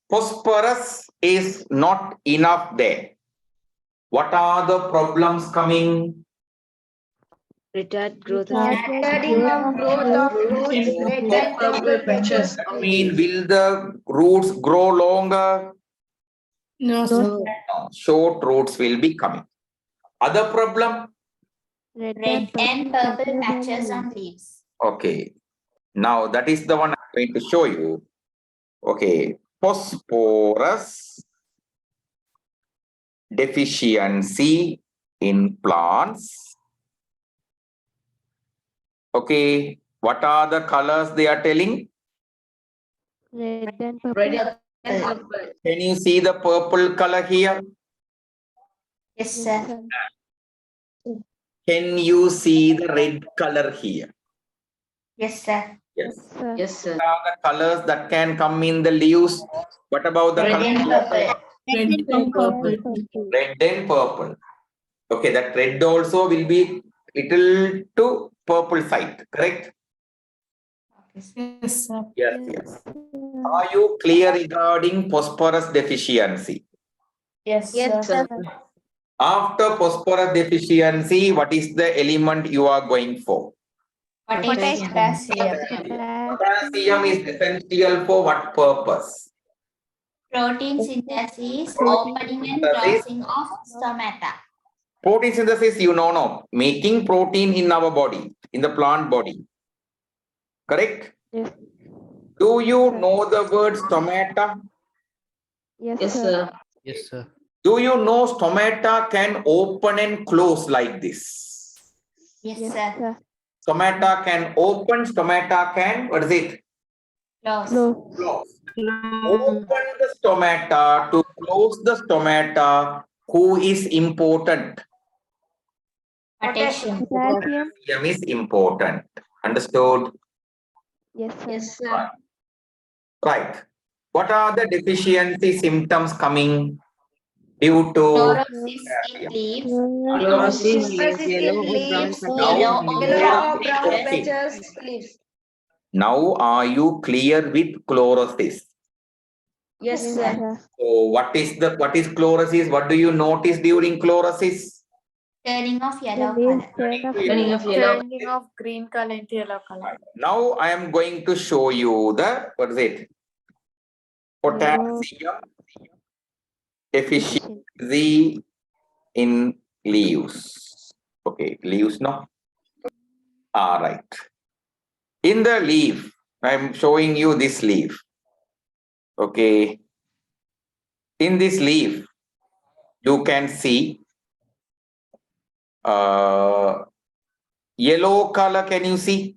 phosphorus is not enough there, what are the problems coming? Retard growth of Retarding of growth of roots, red and purple patches. I mean, will the roots grow longer? No, sir. No, short roots will be coming. Other problem? Red Red and purple patches on leaves. Okay. Now that is the one I'm going to show you. Okay. Phosphorus deficiency in plants. Okay. What are the colors they are telling? Red and purple. Red and purple. Can you see the purple color here? Yes, sir. Can you see the red color here? Yes, sir. Yes. Sir. Yes, sir. What are the colors that can come in the leaves? What about the Red color? and purple. Red and purple. Red and purple. Okay, that red also will be little to purple side, correct? Yes, sir. Yes, yes. Are you clear regarding phosphorus deficiency? Yes, Yes, sir. sir. After phosphorus deficiency, what is the element you are going for? Potassium. Potassium is essential for what purpose? Protein synthesis, opening and closing of stomata. Protein synthesis, you know, no, making protein in our body, in the plant body. Correct? Yes. Do you know the word stomata? Yes, Yes, sir. sir. Yes, sir. Do you know stomata can open and close like this? Yes, Yes, sir. sir. Stomata can open, stomata can, what is it? Close. Close. Close. Open the stomata to close the stomata. Who is important? Potassium. Potassium. Potassium is important. Understood? Yes, sir. Yes, sir. Right. What are the deficiency symptoms coming due to? Chlorosis in leaves. Chlorosis, Chlorosis in yellow or brown leaves, patches. Yellow or yellow brown or brown Okay. patches, leaves. Now, are you clear with chlorosis? Yes, Yes, sir. sir. So, what is chlorosis? What do you notice during chlorosis? Turning of The yellow leaves color. turn of Turning of yellow. Changing of green color into yellow color. Now, I am going to show you the, what is it? Potassium deficiency in leaves. Okay, leaves, no? All right. In the leaf, I'm showing you this leaf. Okay. In this leaf, you can see yellow color, can you see?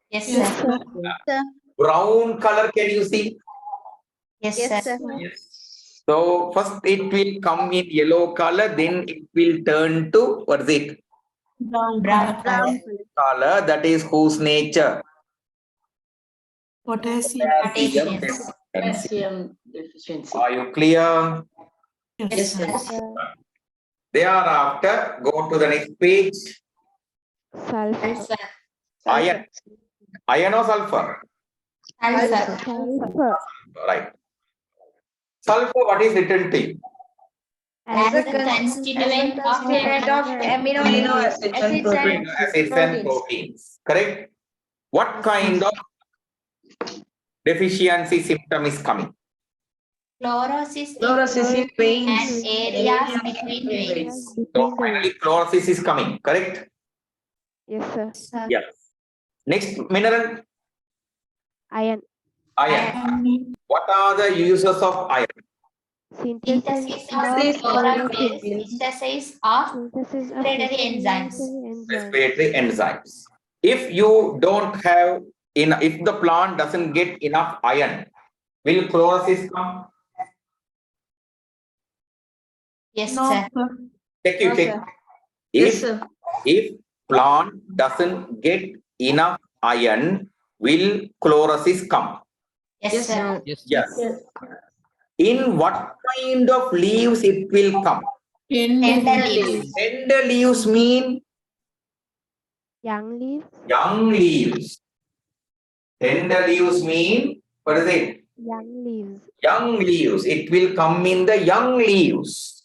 Yes, Yes, sir. sir. Brown color, can you see? Yes, Yes, sir. sir. Yes. So first it will come in yellow color, then it will turn to, what is it? Brown Brown color. color. Color, that is whose nature? Potassium. Potassium Potassium. deficiency. Potassium deficiency. Are you clear? Yes, Yes, sir. sir. Thereafter, go to the next page. Sulfur. Sulfur. Iron. Iron or sulfur? Sulfur. Sulfur. Right. Sulfur, what is written to you? As a constituent constituent of of amino Amino acids acids and proteins. Acids and proteins. Correct? What kind of deficiency symptom is coming? chlorosis Chlorosis in and veins. areas between veins. So finally, chlorosis is coming. Correct? Yes, sir. Sir. Yes. Next mineral, Iron. iron. What are the uses of iron? Synthesis Synthesis of of chlorophyll. chlorophyll. Synthesis of synthesis of respiratory enzymes. Respiratory enzymes. If you don't have if the plant doesn't get enough iron, will chlorosis come? Yes, No, sir. sir. Check you No, check. sir. Yes, If sir. if plant doesn't get enough iron, will chlorosis come? Yes, Yes, sir. no. Yes. Yes. In what kind of leaves it will come? Tender leaves. Tender leaves mean Young leaves. young leaves. Tender leaves mean, what is it? Young leaves. Young leaves. It will come in the young leaves.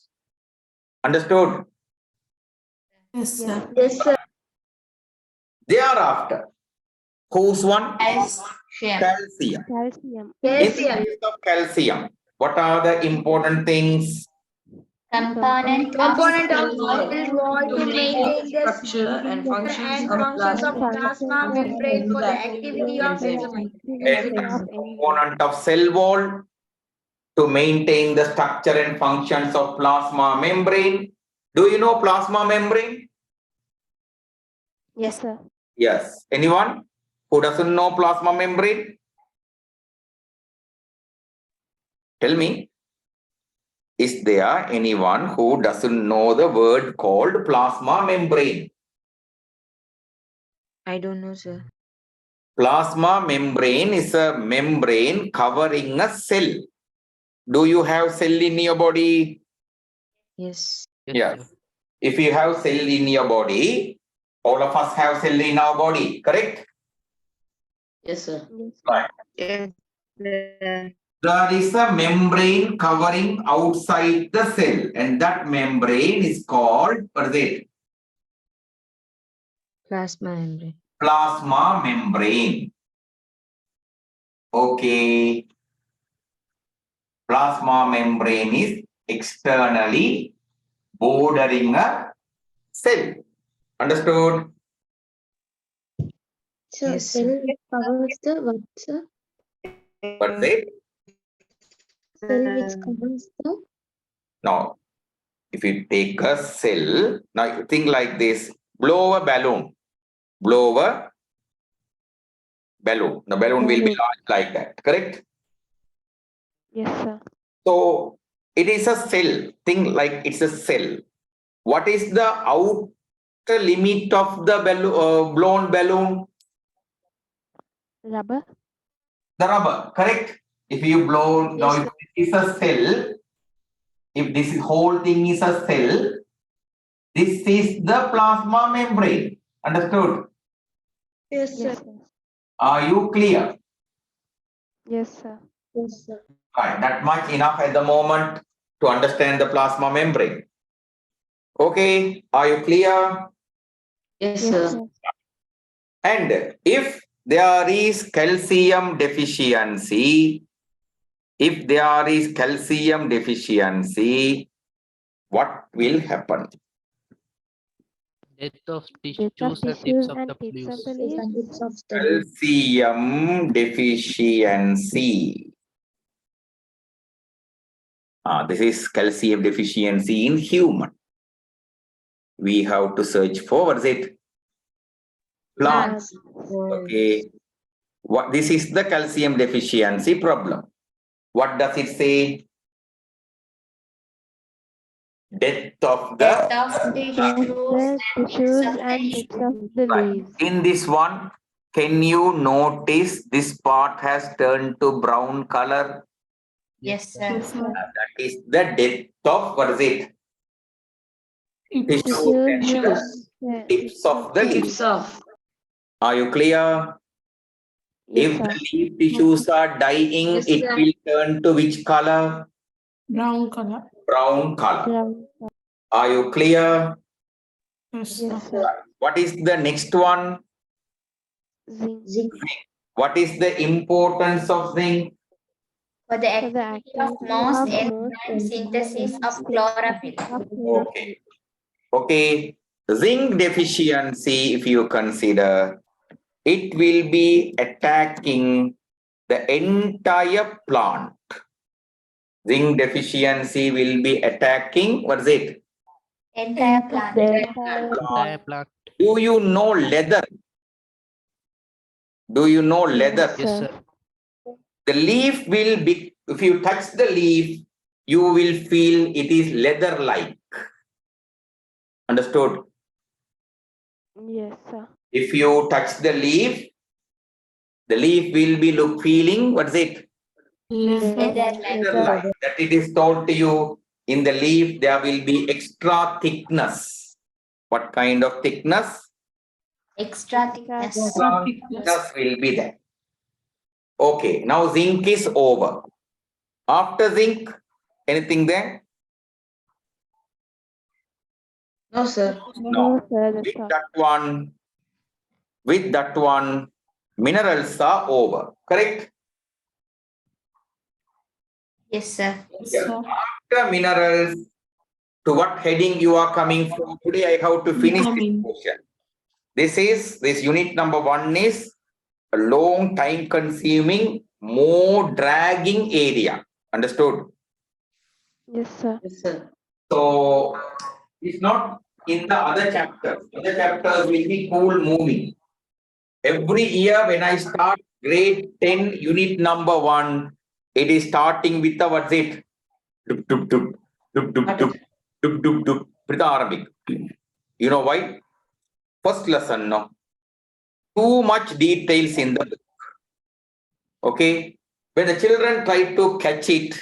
Understood? Yes, sir. Yes, sir. Thereafter, whose one? Calcium. Calcium. Calcium. In Calcium. case of calcium, what are the important things? Component Component of cell cell wall to maintain the Structure and functions and of functions of plasma. plasma membrane for the activity of Enzymes. enzymes. Component of cell wall to maintain the structure and functions of plasma membrane. Do you know plasma membrane? Yes, sir. Yes. Anyone who doesn't know plasma membrane? Tell me. Is there anyone who doesn't know the word called plasma membrane? I don't know, sir. Plasma membrane is a membrane covering a cell. Do you have cell in your body? Yes. Yes. If you have cell in your body, all of us have cell in our body, correct? Yes, sir. Right. Yes. There is a membrane covering outside the cell, and that membrane is called, what is it? Plasma membrane. Plasma membrane. Okay. Plasma membrane is externally bordering a cell. Understood? So Yes, cell sir. which covers the what, sir? What's it? Cell which covers the Now, if you take a cell, now you think like this, blow a balloon. Blow a balloon. The balloon will be Balloon. large like that, correct? Yes, sir. So it is a cell. Think like it's a cell. What is the outer limit of the balloon, blown balloon? Rubber. The rubber, correct? If you blow, now Yes, if this is a cell, if this whole thing is a cell, this is the plasma membrane. Understood? Yes, Yes, sir. sir. Are you clear? Yes, sir. yes, sir. Right, that much enough at the moment to understand the plasma membrane. Okay, are you clear? Yes, Yes, sir. sir. And if there is calcium deficiency, what will happen? Death of Death of tissues and tips tissues of and the tips of leaves. the leaves. Tips of the leaf. Calcium deficiency. This is calcium deficiency in human. We have to search for, what is it? Plants. Okay. What this is the calcium deficiency problem. What does it say? Death of Death the of The tissues and tips of the right. leaves. In this one, can you notice this part has turned to brown color? Yes, sir. Yes, sir. That is the death of, what is it? Tissues and Tissues the and tips of the leaves. Tips off. Are you clear? Yes, If sir. the leaf tissues are dying, Yes, it sir. will turn to which color? Brown color. Brown color. Brown. Are you clear? Yes, sir. Yes, sir. What is the next one? Zinc. Zinc. What is the importance of zinc? For the For the activity of activity most of enzyme synthesis of chlorophyll. Okay. Okay. Zinc deficiency, if you consider, it will be attacking the entire plant. Zinc deficiency will be attacking, what is it? Entire plant. The entire Entire plant. plant. Do you know leather? Do you know leather? Yes, sir. The leaf will be, if you touch the leaf, you will feel it is leather-like. Understood? Yes, sir. If you touch the leaf will be feeling, what is it? Leather. Leather-like. That it is told to you, in the leaf there will be extra thickness. What kind of thickness? Extra thickness. Extra thickness will be there. Okay, now zinc is over. After zinc, anything there? No, sir. No. No, sir. That's With all. that one, with that one, minerals are over. Correct? Yes, sir. Yes, Yeah. sir. After minerals, to what heading you are coming from? Today I have to finish this Vitamin. portion. This unit number 1 is a long time consuming, more dragging area. Understood? Yes, sir. Yes, sir. So it's not in the other chapters. Other chapters will be cool moving. Every year when I start grade 10 unit number 1, it is starting with the what's it? Dup, dup, dup, dup, dup, dup, dup, dup, dup, with the Arabic. You know why? First lesson, no. Too much details in the book. Okay. When the children try to catch it,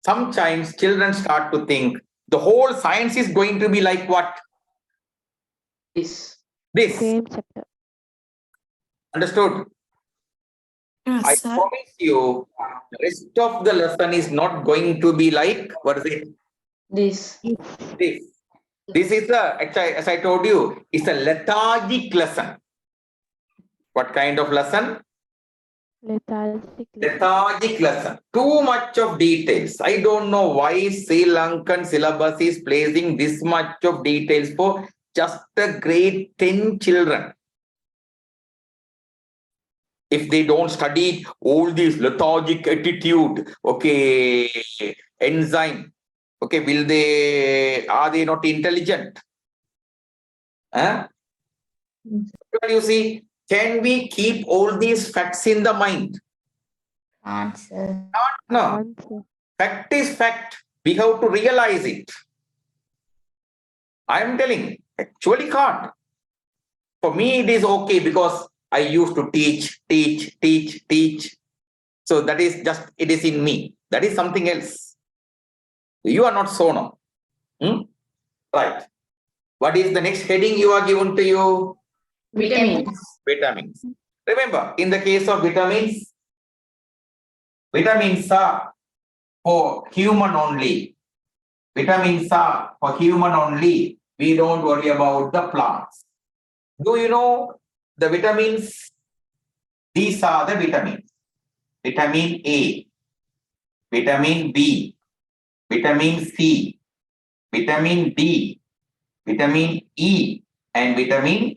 sometimes children start to think the whole science is going to be like what? This. This. Same chapter. Understood? Yes, I sir. promise you, the rest of the lesson is not going to be like, what is it? This. This. This is actually, as I told you, it's a lethargic lesson. What kind of lesson? Lethargic. Lethargic lesson. Too much of details. I don't know why Sri Lankan syllabus is placing this much of details for just the grade 10 children. If they don't study all this lethargic attitude, okay, enzyme, okay, are they not intelligent? Huh? But you see, can we keep all these facts in the mind? Answer. No. Answer. Fact is fact. We have to realize it. I am telling, actually can't. For me, it is okay because I used to teach. So that is just, it is in me. That is something else. You are not so now. Right. What is the next heading you are given to you? Vitamins. Vitamins. Remember, in the case of vitamins, vitamins are for human only. Vitamins are for human only. We don't worry about the plants. Do you know the vitamins? These are the vitamins. Vitamin A, vitamin B, vitamin C, vitamin D, vitamin E, and vitamin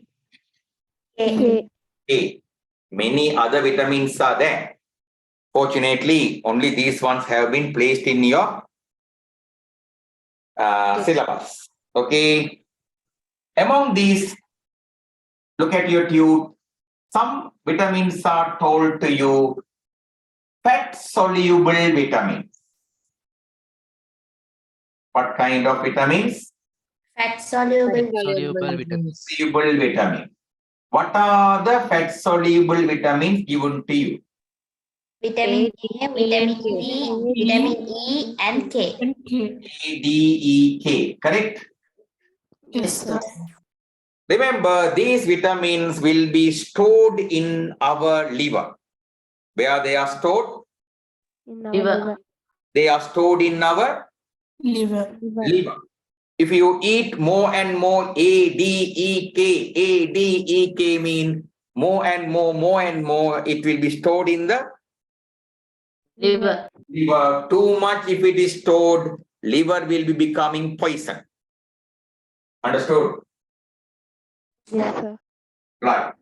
K. A. Many other vitamins are there. Fortunately, only these ones have been placed in your syllabus. Okay. Among these, look at your tube. Some vitamins are told to you fat soluble vitamins. What kind of vitamins? Fat soluble. Soluble vitamins. Soluble vitamins. What are the fat soluble vitamins given to you? Vitamin A, vitamin D, vitamin E, and K. And K. A, D, E, K. Correct? Yes, sir. Remember, these vitamins will be stored in our liver. Where they are stored? In our Liver. liver. They are stored in our Liver. liver. If you eat more and more A, D, E, K, A, D, E, K mean more and more, it will be stored in the Liver. liver. Too much if it is stored, liver will be becoming poison. Understood? Yes, sir. Right.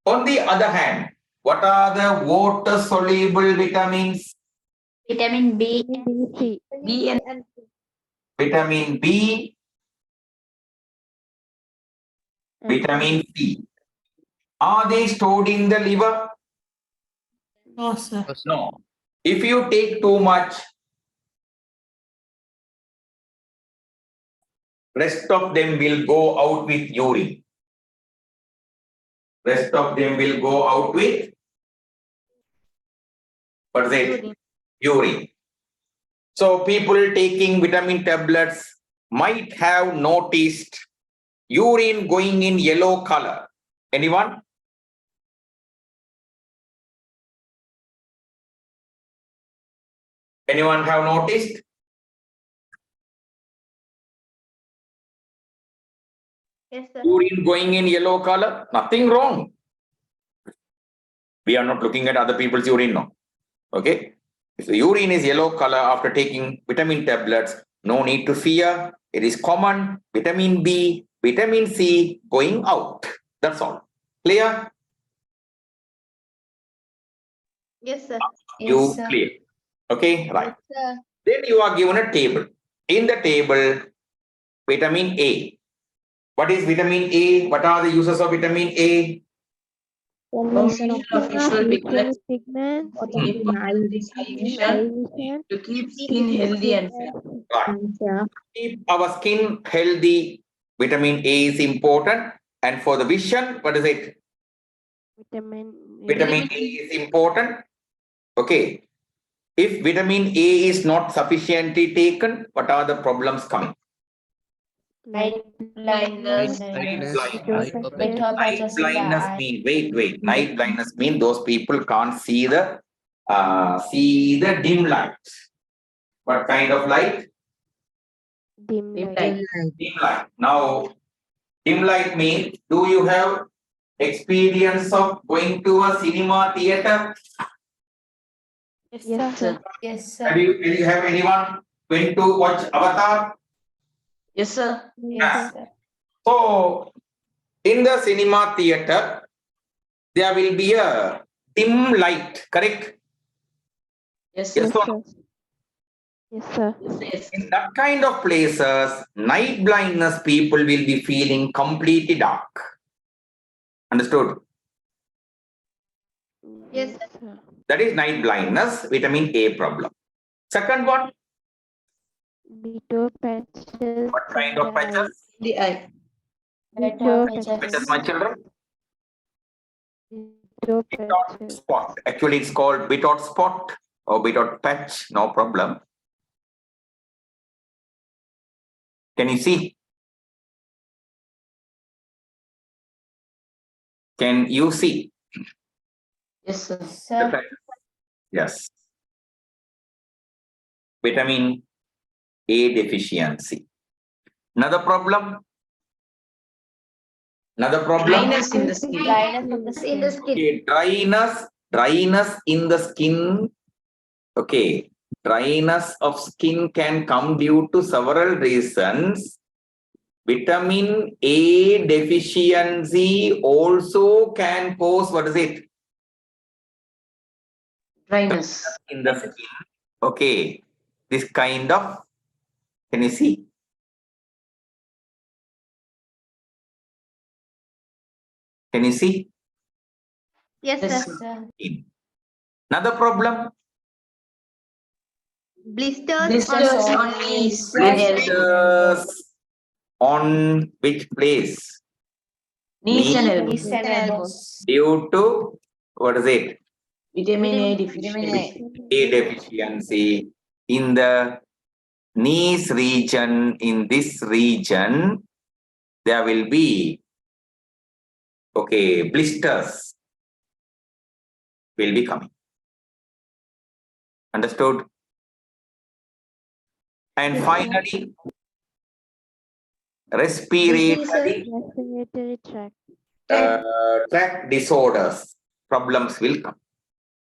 On the other hand, what are the water soluble vitamins? Vitamin B, Vitamin B, C. B and Vitamin B, and vitamin C. Are they stored in the liver? No, sir. No. If you take too much, rest of them will go out with urine. Rest of them will go out with, what is it? Urine. So people taking vitamin tablets might have noticed urine going in yellow color. Anyone? Anyone have noticed? Yes, sir. Urine going in yellow color, nothing wrong. We are not looking at other people's urine now. Okay. If the urine is yellow color after taking vitamin tablets, no need to fear. It is common. Vitamin B, vitamin C going out. That's all. Clear? Yes, sir. You sir. clear? Okay, right. Sir. Then you are given a table. In the table, vitamin A. What is vitamin A? What are the uses of vitamin A? Formation of visual pigments pigments, in eye in vision eye vision, to keep skin healthy and fair. Right. Keep our skin healthy. Vitamin A is important. And for the vision, what is it? vitamin Vitamin A is important. Okay. If vitamin A is not sufficiently taken, what are the problems coming? light Blindness, Blindness, Photopathology. Night blindness mean, wait. Night blindness mean those people can't see the dim light. What kind of light? dim light. Dim light. Now, dim light means, do you have experience of going to a cinema theater? Yes, sir. Yes, Have sir. you have anyone went to watch Avatar? Yes, sir. Yes, sir. So, in the cinema theater, there will be a dim light, correct? Yes, Yes sir. or no? Yes, sir. Yes. In that kind of places, night blindness people will be feeling completely dark. Understood? Yes, sir. That is night blindness, vitamin A problem. Second one, Bito patches. what kind of patches? The eye. Bito Patches, my children? Bito Bitot patches. spot. Actually, it's called bitot spot or bitot patch. No problem. Can you see? Can you see? Yes, sir. The Sir. patch? Yes. Vitamin A deficiency. Another problem? Another problem? Dryness in the skin. Dryness in the skin. Okay, dryness in the skin. Okay, dryness of skin can come due to several reasons. Vitamin A deficiency also can cause, what is it? Dryness. In the skin. Okay, this kind of, can you see? Can you see? Yes, Yes, sir. sir. Another problem? Blisters, Blisters on on knees. Blisters on which place? Knees and Knees elbows. and elbows. Due to, what is it? Vitamin A Vitamin deficiency. A deficiency in the knees region. In this region, there will be, okay, blisters will be coming. Understood? And finally, respiratory Respiratory tract. tract disorders, problems will come.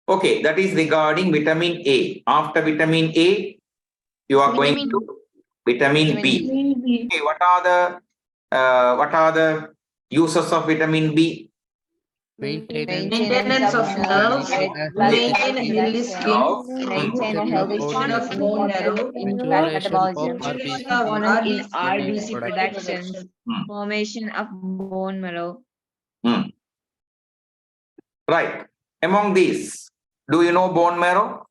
Okay, that is regarding vitamin A. After vitamin A, you are going to vitamin B. Okay, what are the uses of vitamin B? Maintenance of nerves. Maintain a healthy skin. Maintain a healthy Formation of bone marrow. metabolism. Regulation of RBC production. Hmm. Formation of bone marrow. Right. Among these, do you know bone marrow?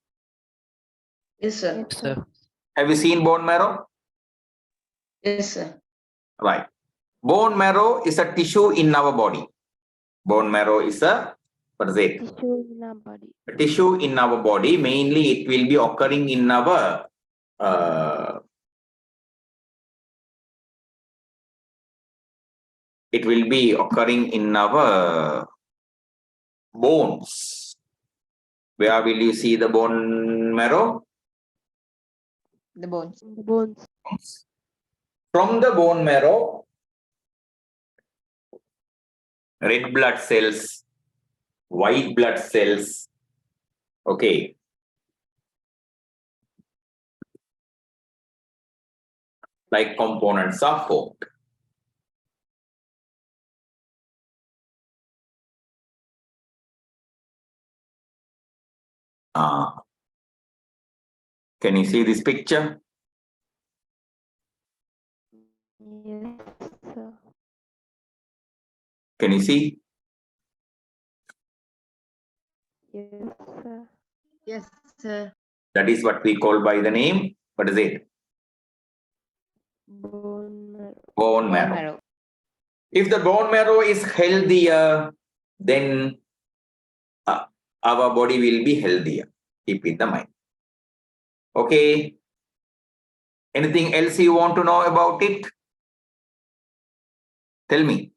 Yes, sir. Sir. Have you seen bone marrow? Yes, sir. Right. Bone marrow is a tissue in our body. Bone marrow is a, what is it? Tissue in our body. A tissue in our body. Mainly, it will be occurring in our bones. Where will you see the bone marrow? The bones. The bones. From the bone marrow, red blood cells, white blood cells. Okay. Like components are formed. Can you see this picture? Yes, sir. Can you see? Yes, sir. Yes, sir. That is what we call by the name. What is it? Bone marrow. Bone marrow. If the bone marrow is healthier, then our body will be healthier. Keep in the mind. Okay. Anything else you want to know about it? Tell me.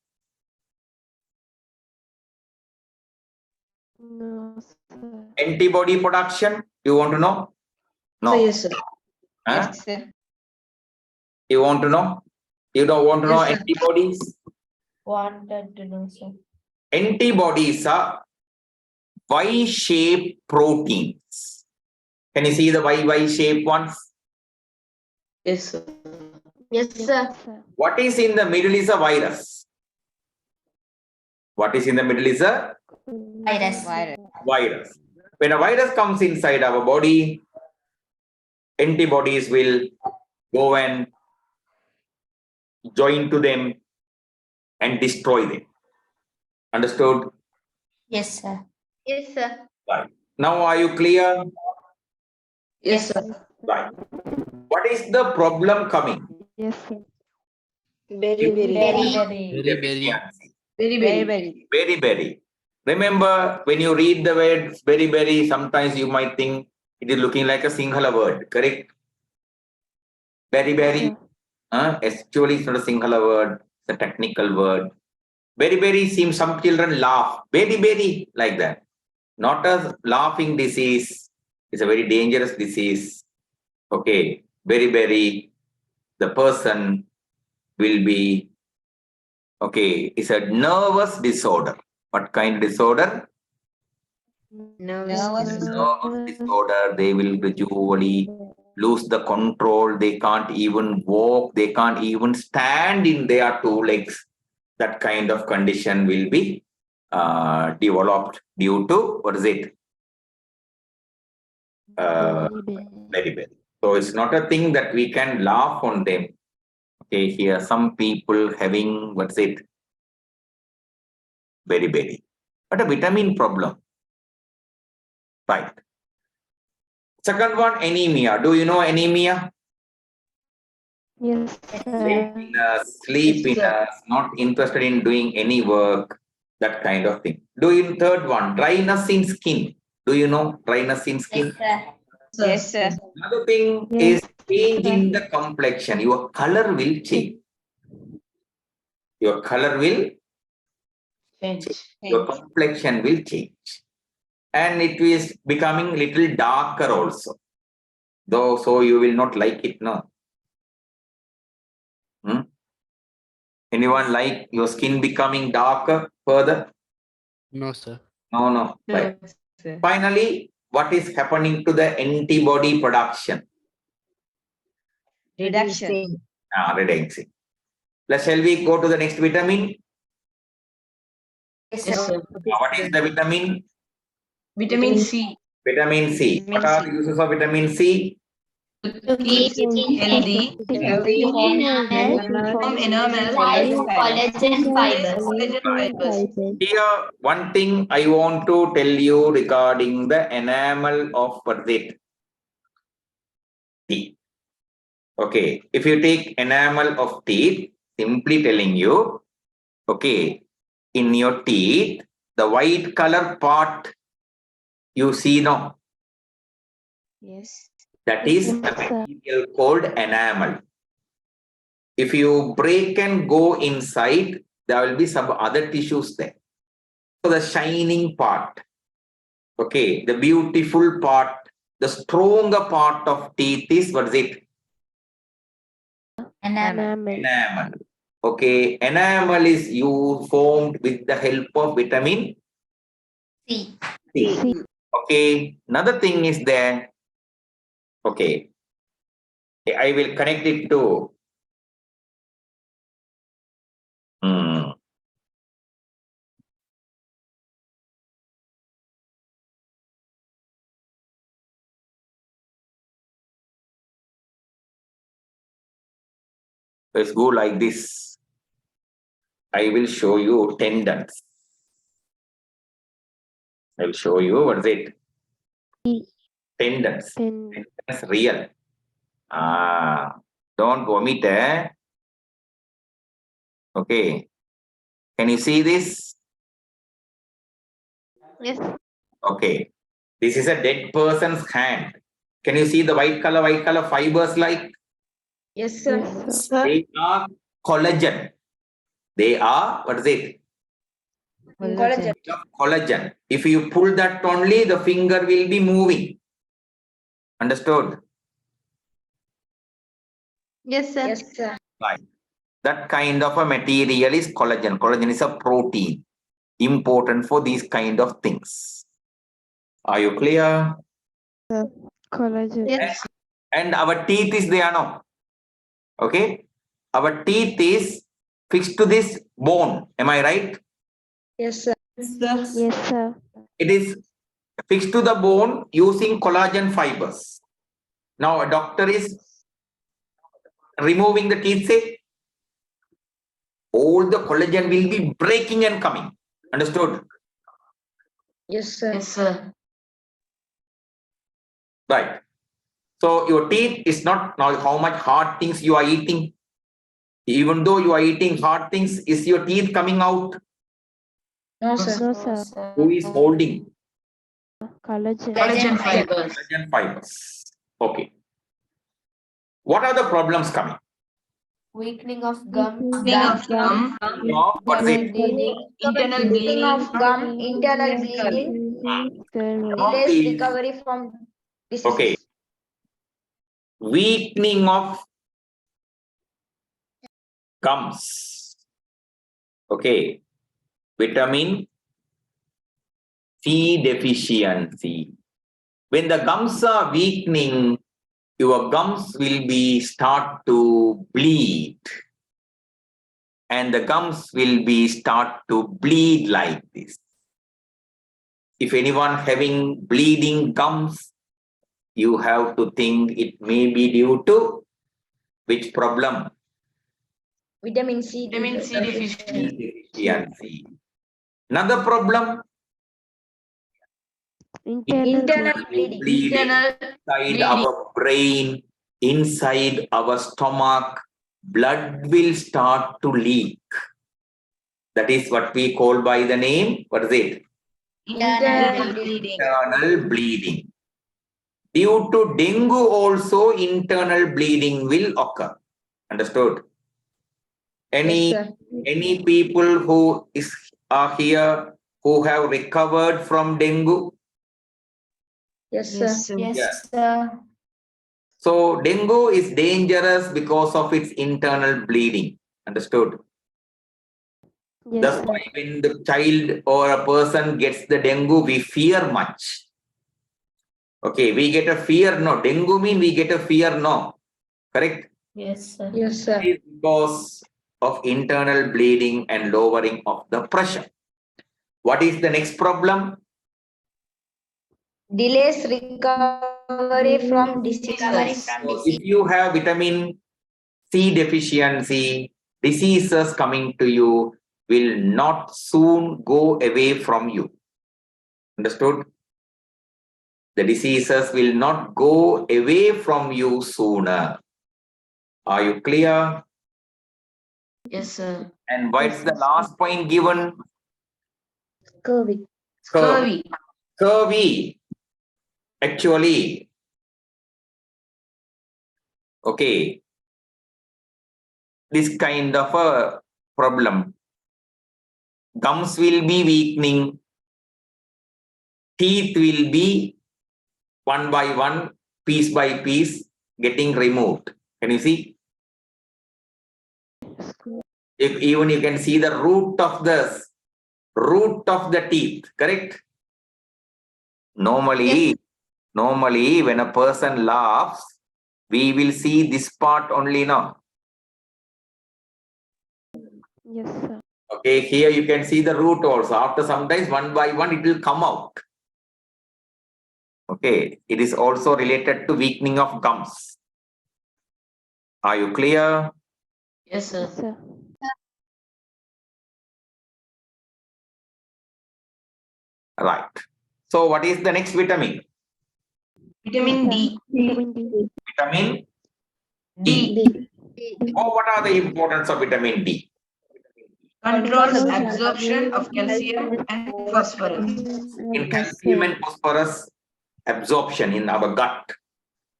No, sir. Antibody production, you want to know? No. Yes, sir. Huh? Yes, sir. You want to know? You don't want to know Yes, sir. antibodies? Wanted to know, sir. Antibodies are Y-shaped proteins. Can you see the Y-shaped ones? Yes, sir. Yes, sir. Sir. What is in the middle is a virus. What is in the middle is a Virus. virus. When a virus comes inside our body, antibodies will go and join to them and destroy them. Understood? Yes, sir. Yes, sir. Right. Now are you clear? Yes, sir. Right. What is the problem coming? Yes, sir. Very, very, Deficiency. very. Berry. Remember, when you read the word berry, sometimes you might think it is looking like a Sinhala word, correct? Berry. Sir. Actually, it's not a Sinhala word, it's a technical word. Berry seems some children laugh. Berry, like that. Not a laughing disease. It's a very dangerous disease. Okay, berry, the person will be, okay, it's a nervous disorder. What kind of disorder? Nervous. Nervous disorder. They will gradually lose the control. They can't even walk. They can't even stand in their two legs. That kind of condition will be developed due to, what is it? Berry. So it's not a thing that we can laugh on them. Okay, here some people having, what's it? Berry. But a vitamin problem. Right. Second one, anemia. Do you know anemia? Yes, sir. Sleepiness, not interested in doing any work, that kind of thing. Third one, dryness in skin. Do you know dryness in skin? Yes, sir. Yes, sir. Another thing Yes, is change in the complexion. Your color will change. Your color will, your complexion will change. And it is becoming little darker also. Though, so you will not like it, no? Anyone like your skin becoming darker further? No, sir. No. Right. Finally, what is happening to the antibody production? Reduction. Reducing. Shall we go to the next vitamin? Yes, Yes, sir. sir. What is the vitamin? Vitamin C. Vitamin C. What are the uses of vitamin C? To keep skin healthy, form enamel, Collagen fibers. collagen fibers. Here, one thing I want to tell you regarding the enamel of teeth. Okay, if you take enamel of teeth, simply telling you, okay, in your teeth, the white color part you see now, Yes. that is a Yes, sir. material called enamel. If you break and go inside, there will be some other tissues there. So the shining part, okay, the beautiful part, the stronger part of teeth is, what is it? Enamel. Enamel. Enamel. Okay, enamel is you formed with the help of vitamin C. C. Okay, another thing is there. Okay, I will connect it to let's go like this. I will show you tendons. I will show you what is it? Tendons. Tendons real. Don't vomit, eh? Okay. Can you see this? Yes. Okay. This is a dead person's hand. Can you see the white color fibers like? Yes, sir. Yes, sir. They are collagen. They are, what is it? Collagen. Collagen. If you pull that only, the finger will be moving. Understood? Yes, sir. Yes, sir. Right. That kind of a material is collagen. Collagen is a protein important for these kind of things. Are you clear? Collagen. Yes. And our teeth is there now. Okay. Our teeth is fixed to this bone. Am I right? Yes, sir. Yes, sir. It is fixed to the bone using collagen fibers. Now a doctor is removing the teeth, say, all the collagen will be breaking and coming. Understood? Yes, sir. Yes, sir. Right. So your teeth is not now how much hard things you are eating. Even though you are eating hard things, is your teeth coming out? No, sir. No, sir. Who is holding? Collagen. Collagen fibers. Collagen fibers. Okay. What are the problems coming? Weakening of gum. What is it? Bleeding. Internal bleeding of gum, internal bleeding, delays recovery from diseases. Okay. Weakening of gums. Okay. Vitamin C deficiency. When the gums are weakening, your gums will be start to bleed. And the gums will be start to bleed like this. If anyone having bleeding gums, you have to think it may be due to which problem? Vitamin C. Deficiency. Another problem? Internal bleeding. Inside our brain, inside our stomach, blood will start to leak. That is what we call by the name, what is it? Internal bleeding. Internal bleeding. Due to dengue also internal bleeding will occur. Understood? Yes, Any people who are here who have recovered from dengue? Yes, sir. Yes, sir. So dengue is dangerous because of its internal bleeding. Understood? Yes, That's sir. why when the child or a person gets the dengue, we fear much. Okay, we get a fear, no. Dengue mean we get a fear, no. Correct? Yes, sir. Yes, sir. It is because of internal bleeding and lowering of the pressure. What is the next problem? Delays recovery from diseases. So if you have vitamin C deficiency, diseases coming to you will not soon go away from you. Understood? The diseases will not go away from you sooner. Are you clear? Yes, sir. And what's the last point given? Scurvy. Scurvy. Scurvy. Actually, okay, this kind of a problem. Gums will be weakening. Teeth will be one by one, piece by piece, getting removed. Can you see? If even you can see the root of the teeth, correct? Normally, when a person laughs, we will see this part only now. Yes, sir. Okay, here you can see the root also. After sometimes one by one it will come out. Okay, it is also related to weakening of gums. Are you clear? Yes, sir. Yes, sir. Right. So what is the next vitamin? Vitamin D. Vitamin D. Vitamin D. Oh, what are the importance of vitamin D? Controls absorption of calcium and phosphorus. In calcium and phosphorus absorption in our gut.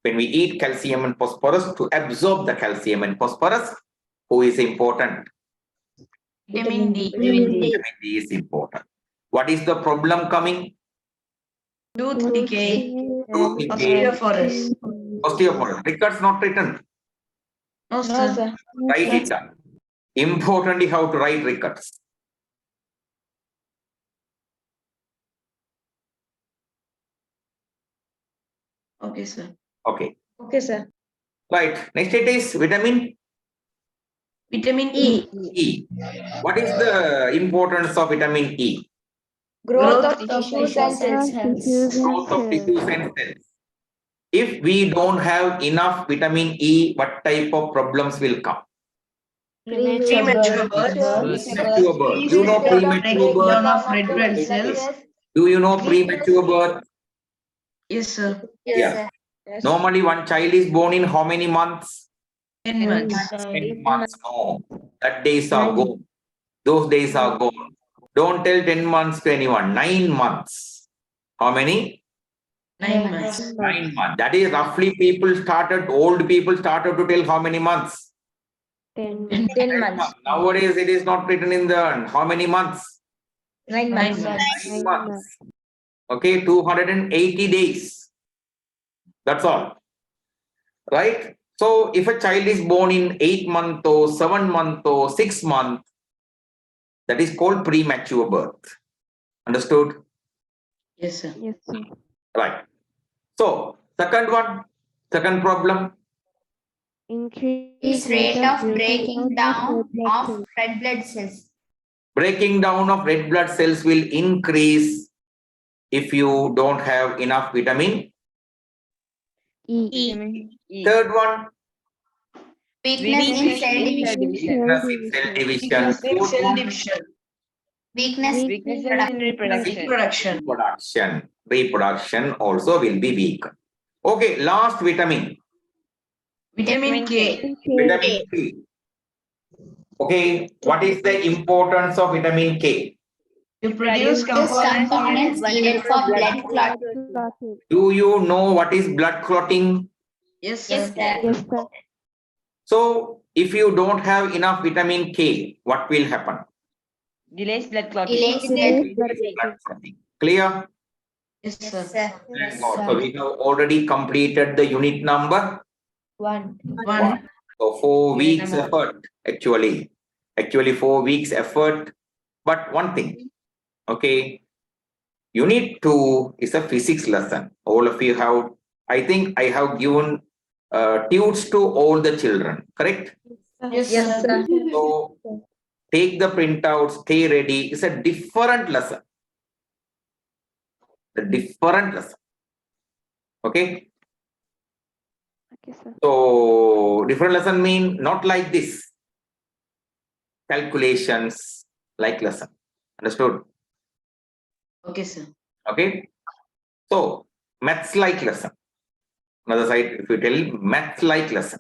When we eat calcium and phosphorus, to absorb the calcium and phosphorus, who is important? Vitamin D. Vitamin D is important. What is the problem coming? Tooth decay. Tooth decay. Osteoporosis. Osteoporosis. Records not written. No, No, sir. sir. Write it down. Importantly, how to write records. Okay, sir. Okay. Okay, sir. Right. Next it is vitamin Vitamin E. E. What is the importance of vitamin E? Growth of Growth of tissues and cells. Growth of tissues and cells. If we don't have enough vitamin E, what type of problems will come? Premature birth. Premature birth. You know premature birth? Breakdown of red blood cells. Do you know premature birth? Yes, sir. Yes. Normally, one child is born in how many months? 10 months. 10 months. No, that days are gone. Those days are gone. Don't tell 10 months to anyone. 9 months. How many? 9 months. 9 months. That is roughly old people started to tell how many months? 10 10 months. Nowadays, it is not written in the how many months? 9 months. 9 months. Okay, 280 days. That's all. Right? So, if a child is born in 8 month or 7 month or 6 month, that is called premature birth. Understood? Yes, sir. Yes, sir. Right. So, second problem. Increase Rate of breaking down blood of red blood cells. Breaking down of red blood cells will increase if you don't have enough vitamin. E. Third one, Weakness in cell division. weakness in cell division. Fourth one, Weakness in Reproduction. Reproduction also will be weak. Okay, last vitamin. Vitamin K. Vitamin K. Okay, what is the importance of vitamin K? To produce components needed for blood clot. Do you know what is blood clotting? Yes, Yes, sir. sir. Yes, sir. So, if you don't have enough vitamin K, what will happen? Delays blood clotting. Delays blood. Blood clotting. Clear? Yes, Yes, sir. sir. Thank God. So, we have already completed the unit number. 1. 1. So 4 Unit weeks number. effort, actually 4 weeks effort. But one thing, okay, unit 2 is a physics lesson. All of you have, I think I have given tunes to all the children, correct? Yes, Yes, sir. sir. So take the printout, stay ready. It's a different lesson. A different lesson. Okay. Okay, sir. So different lesson mean not like this. Calculations like lesson. Understood? Okay, sir. Okay. So maths like lesson. Another side, if you tell maths like lesson.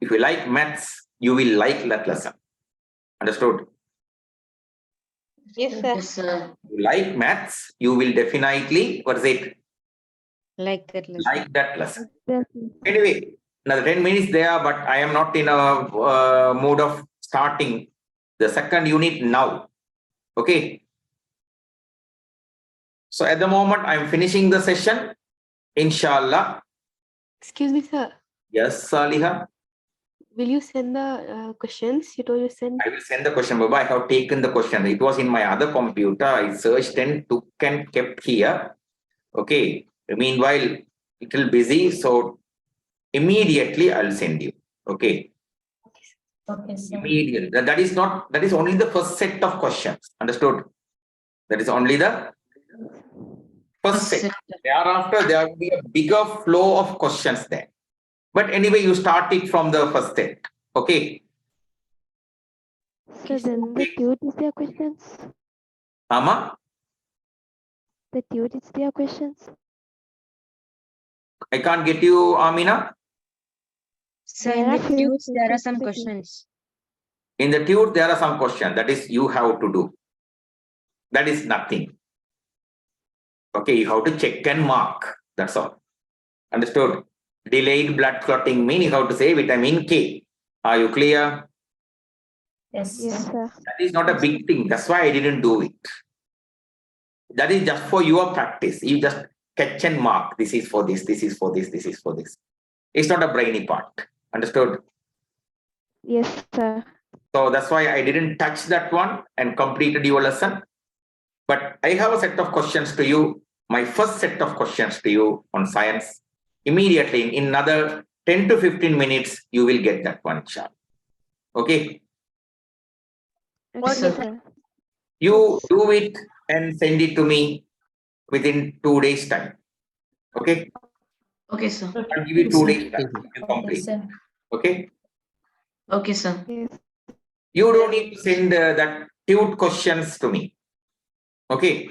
If you like maths, you will like that lesson. Understood? Yes, sir. Yes, sir. If you like maths, you will definitely, what is it? Like that. Like that lesson. Definitely. Anyway, another 10 minutes there, but I am not in a mood of starting the second unit now. Okay. So at the moment, I am finishing the session. Inshallah. Excuse me, sir. Yes, Saliha. will you send the questions? You told you send. I will send the question, Baba. I have taken the question. It was in my other computer. I searched and took and kept here. Okay. Meanwhile, little busy, so immediately I'll send you. Okay. Okay, sir. Immediately. That is not. That is only the first set of questions. Understood? That is only the first set. Thereafter, there will be a bigger flow of questions there. But anyway, you start it from the first set. Okay. So then the tutor is their questions. Ama, The tutor is their questions. I can't get you, Amina. So There in are the few tudes, there are some questions. questions. In the tube, there are some questions. That is, you have to do. That is nothing. Okay, you have to check and mark. That's all. Understood? Delayed blood clotting mean you have to say vitamin K. Are you clear? Yes, Yes, sir. sir. That is not a big thing. That's why I didn't do it. That is just for your practice. You just catch and mark. This is for this, this is for this, this is for this. It's not a brainy part. Understood? Yes, sir. So that's why I didn't touch that one and completed your lesson. But I have a set of questions to you. My first set of questions to you on science. Immediately, in another 10 to 15 minutes, you will get that one, inshallah. Okay? Okay, sir. sir. You do it and send it to me within 2 days' time. Okay? Okay, sir. I'll give you 2 days time to Okay, complete. sir. Okay? Okay, sir. Yes. You don't need to send that cute questions to me. Okay?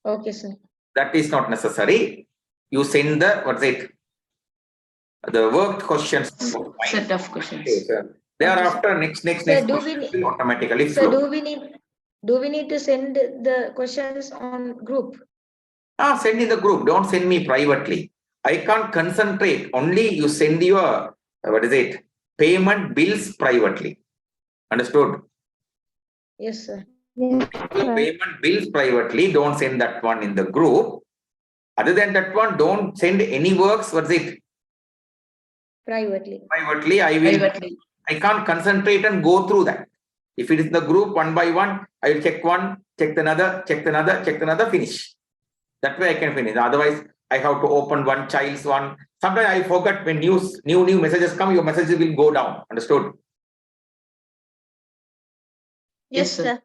Okay, sir. That is not necessary. You send the, what's it? The worked questions. Set of questions. Okay, sir. Thereafter, next Sir, do we question need- will automatically So flow. do we need to send the questions on group? Send in the group. Don't send me privately. I can't concentrate. Only you send your, what is it? Payment bills privately. Understood? Yes, sir. Yes, Your sir. payment bills privately. Don't send that one in the group. Other than that one, don't send any works. What's it? Privately. Privately, Privately. I can't concentrate and go through that. If it is in the group one by one, I will check one, check another, check another, check another, finish. That way I can finish. Otherwise, I have to open one child's one. Sometimes I forget when new messages come, your messages will go down. Understood? Yes, sir.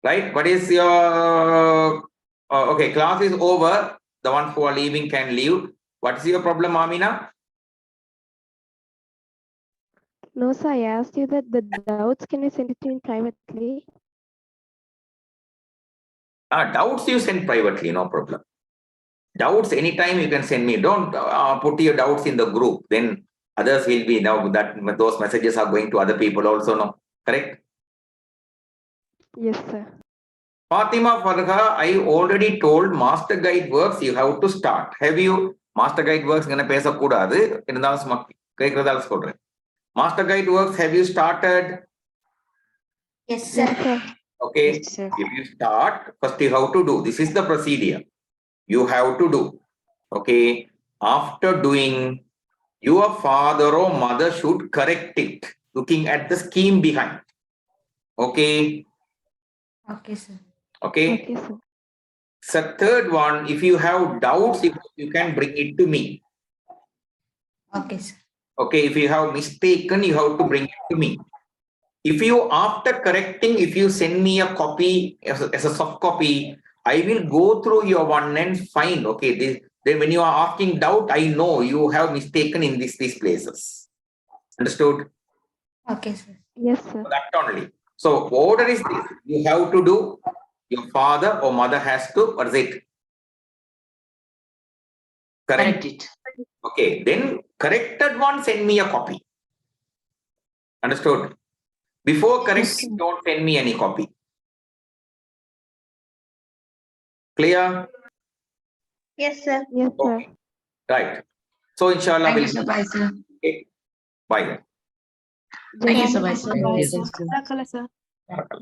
Right? What is your okay, class is over. The ones who are leaving can leave. What is your problem, Amina? No, sir. I asked you that the doubts, can you send it to me privately? Doubts you send privately, no problem. Doubts anytime you can send me. Don't put your doubts in the group. Then others will be now that those messages are going to other people also. No, correct? Yes, sir. Fatima Farha, I already told Master Guide Works you have to start. Have you? Master Guide Works gonna pesa கூடாது இருந்தாலும் சும்மா கேக்குறதால சொல்றேன். Master Guide Works, have you started? Yes, sir. Yes, sir. Okay. Yes, sir. If you start, first you have to do. This is the procedure. You have to do. Okay. After doing, your father or mother should correct it, looking at the scheme behind. Okay. Okay, sir. Okay. Okay, sir. So third one, if you have doubts, you can bring it to me. Okay, sir. Okay. If you have mistaken, you have to bring it to me. If you, after correcting, if you send me a copy as a soft copy, I will go through your one and find, okay, then when you are asking doubt, I know you have mistaken in these places. Understood? Okay, sir. Yes, sir. That only. So order is this. You have to do, your father or mother has to, what is it? Correct it. Okay, then corrected one, send me a copy. Understood? Before correcting, don't send me any copy. Clear? Yes, sir. Yes, sir. Okay. Right. So inshallah, Thank you, we'll sir. Bye, sir. okay. Bye. Thank you, sir. Bye, Jazakallah, sir. sir. Bye, sir.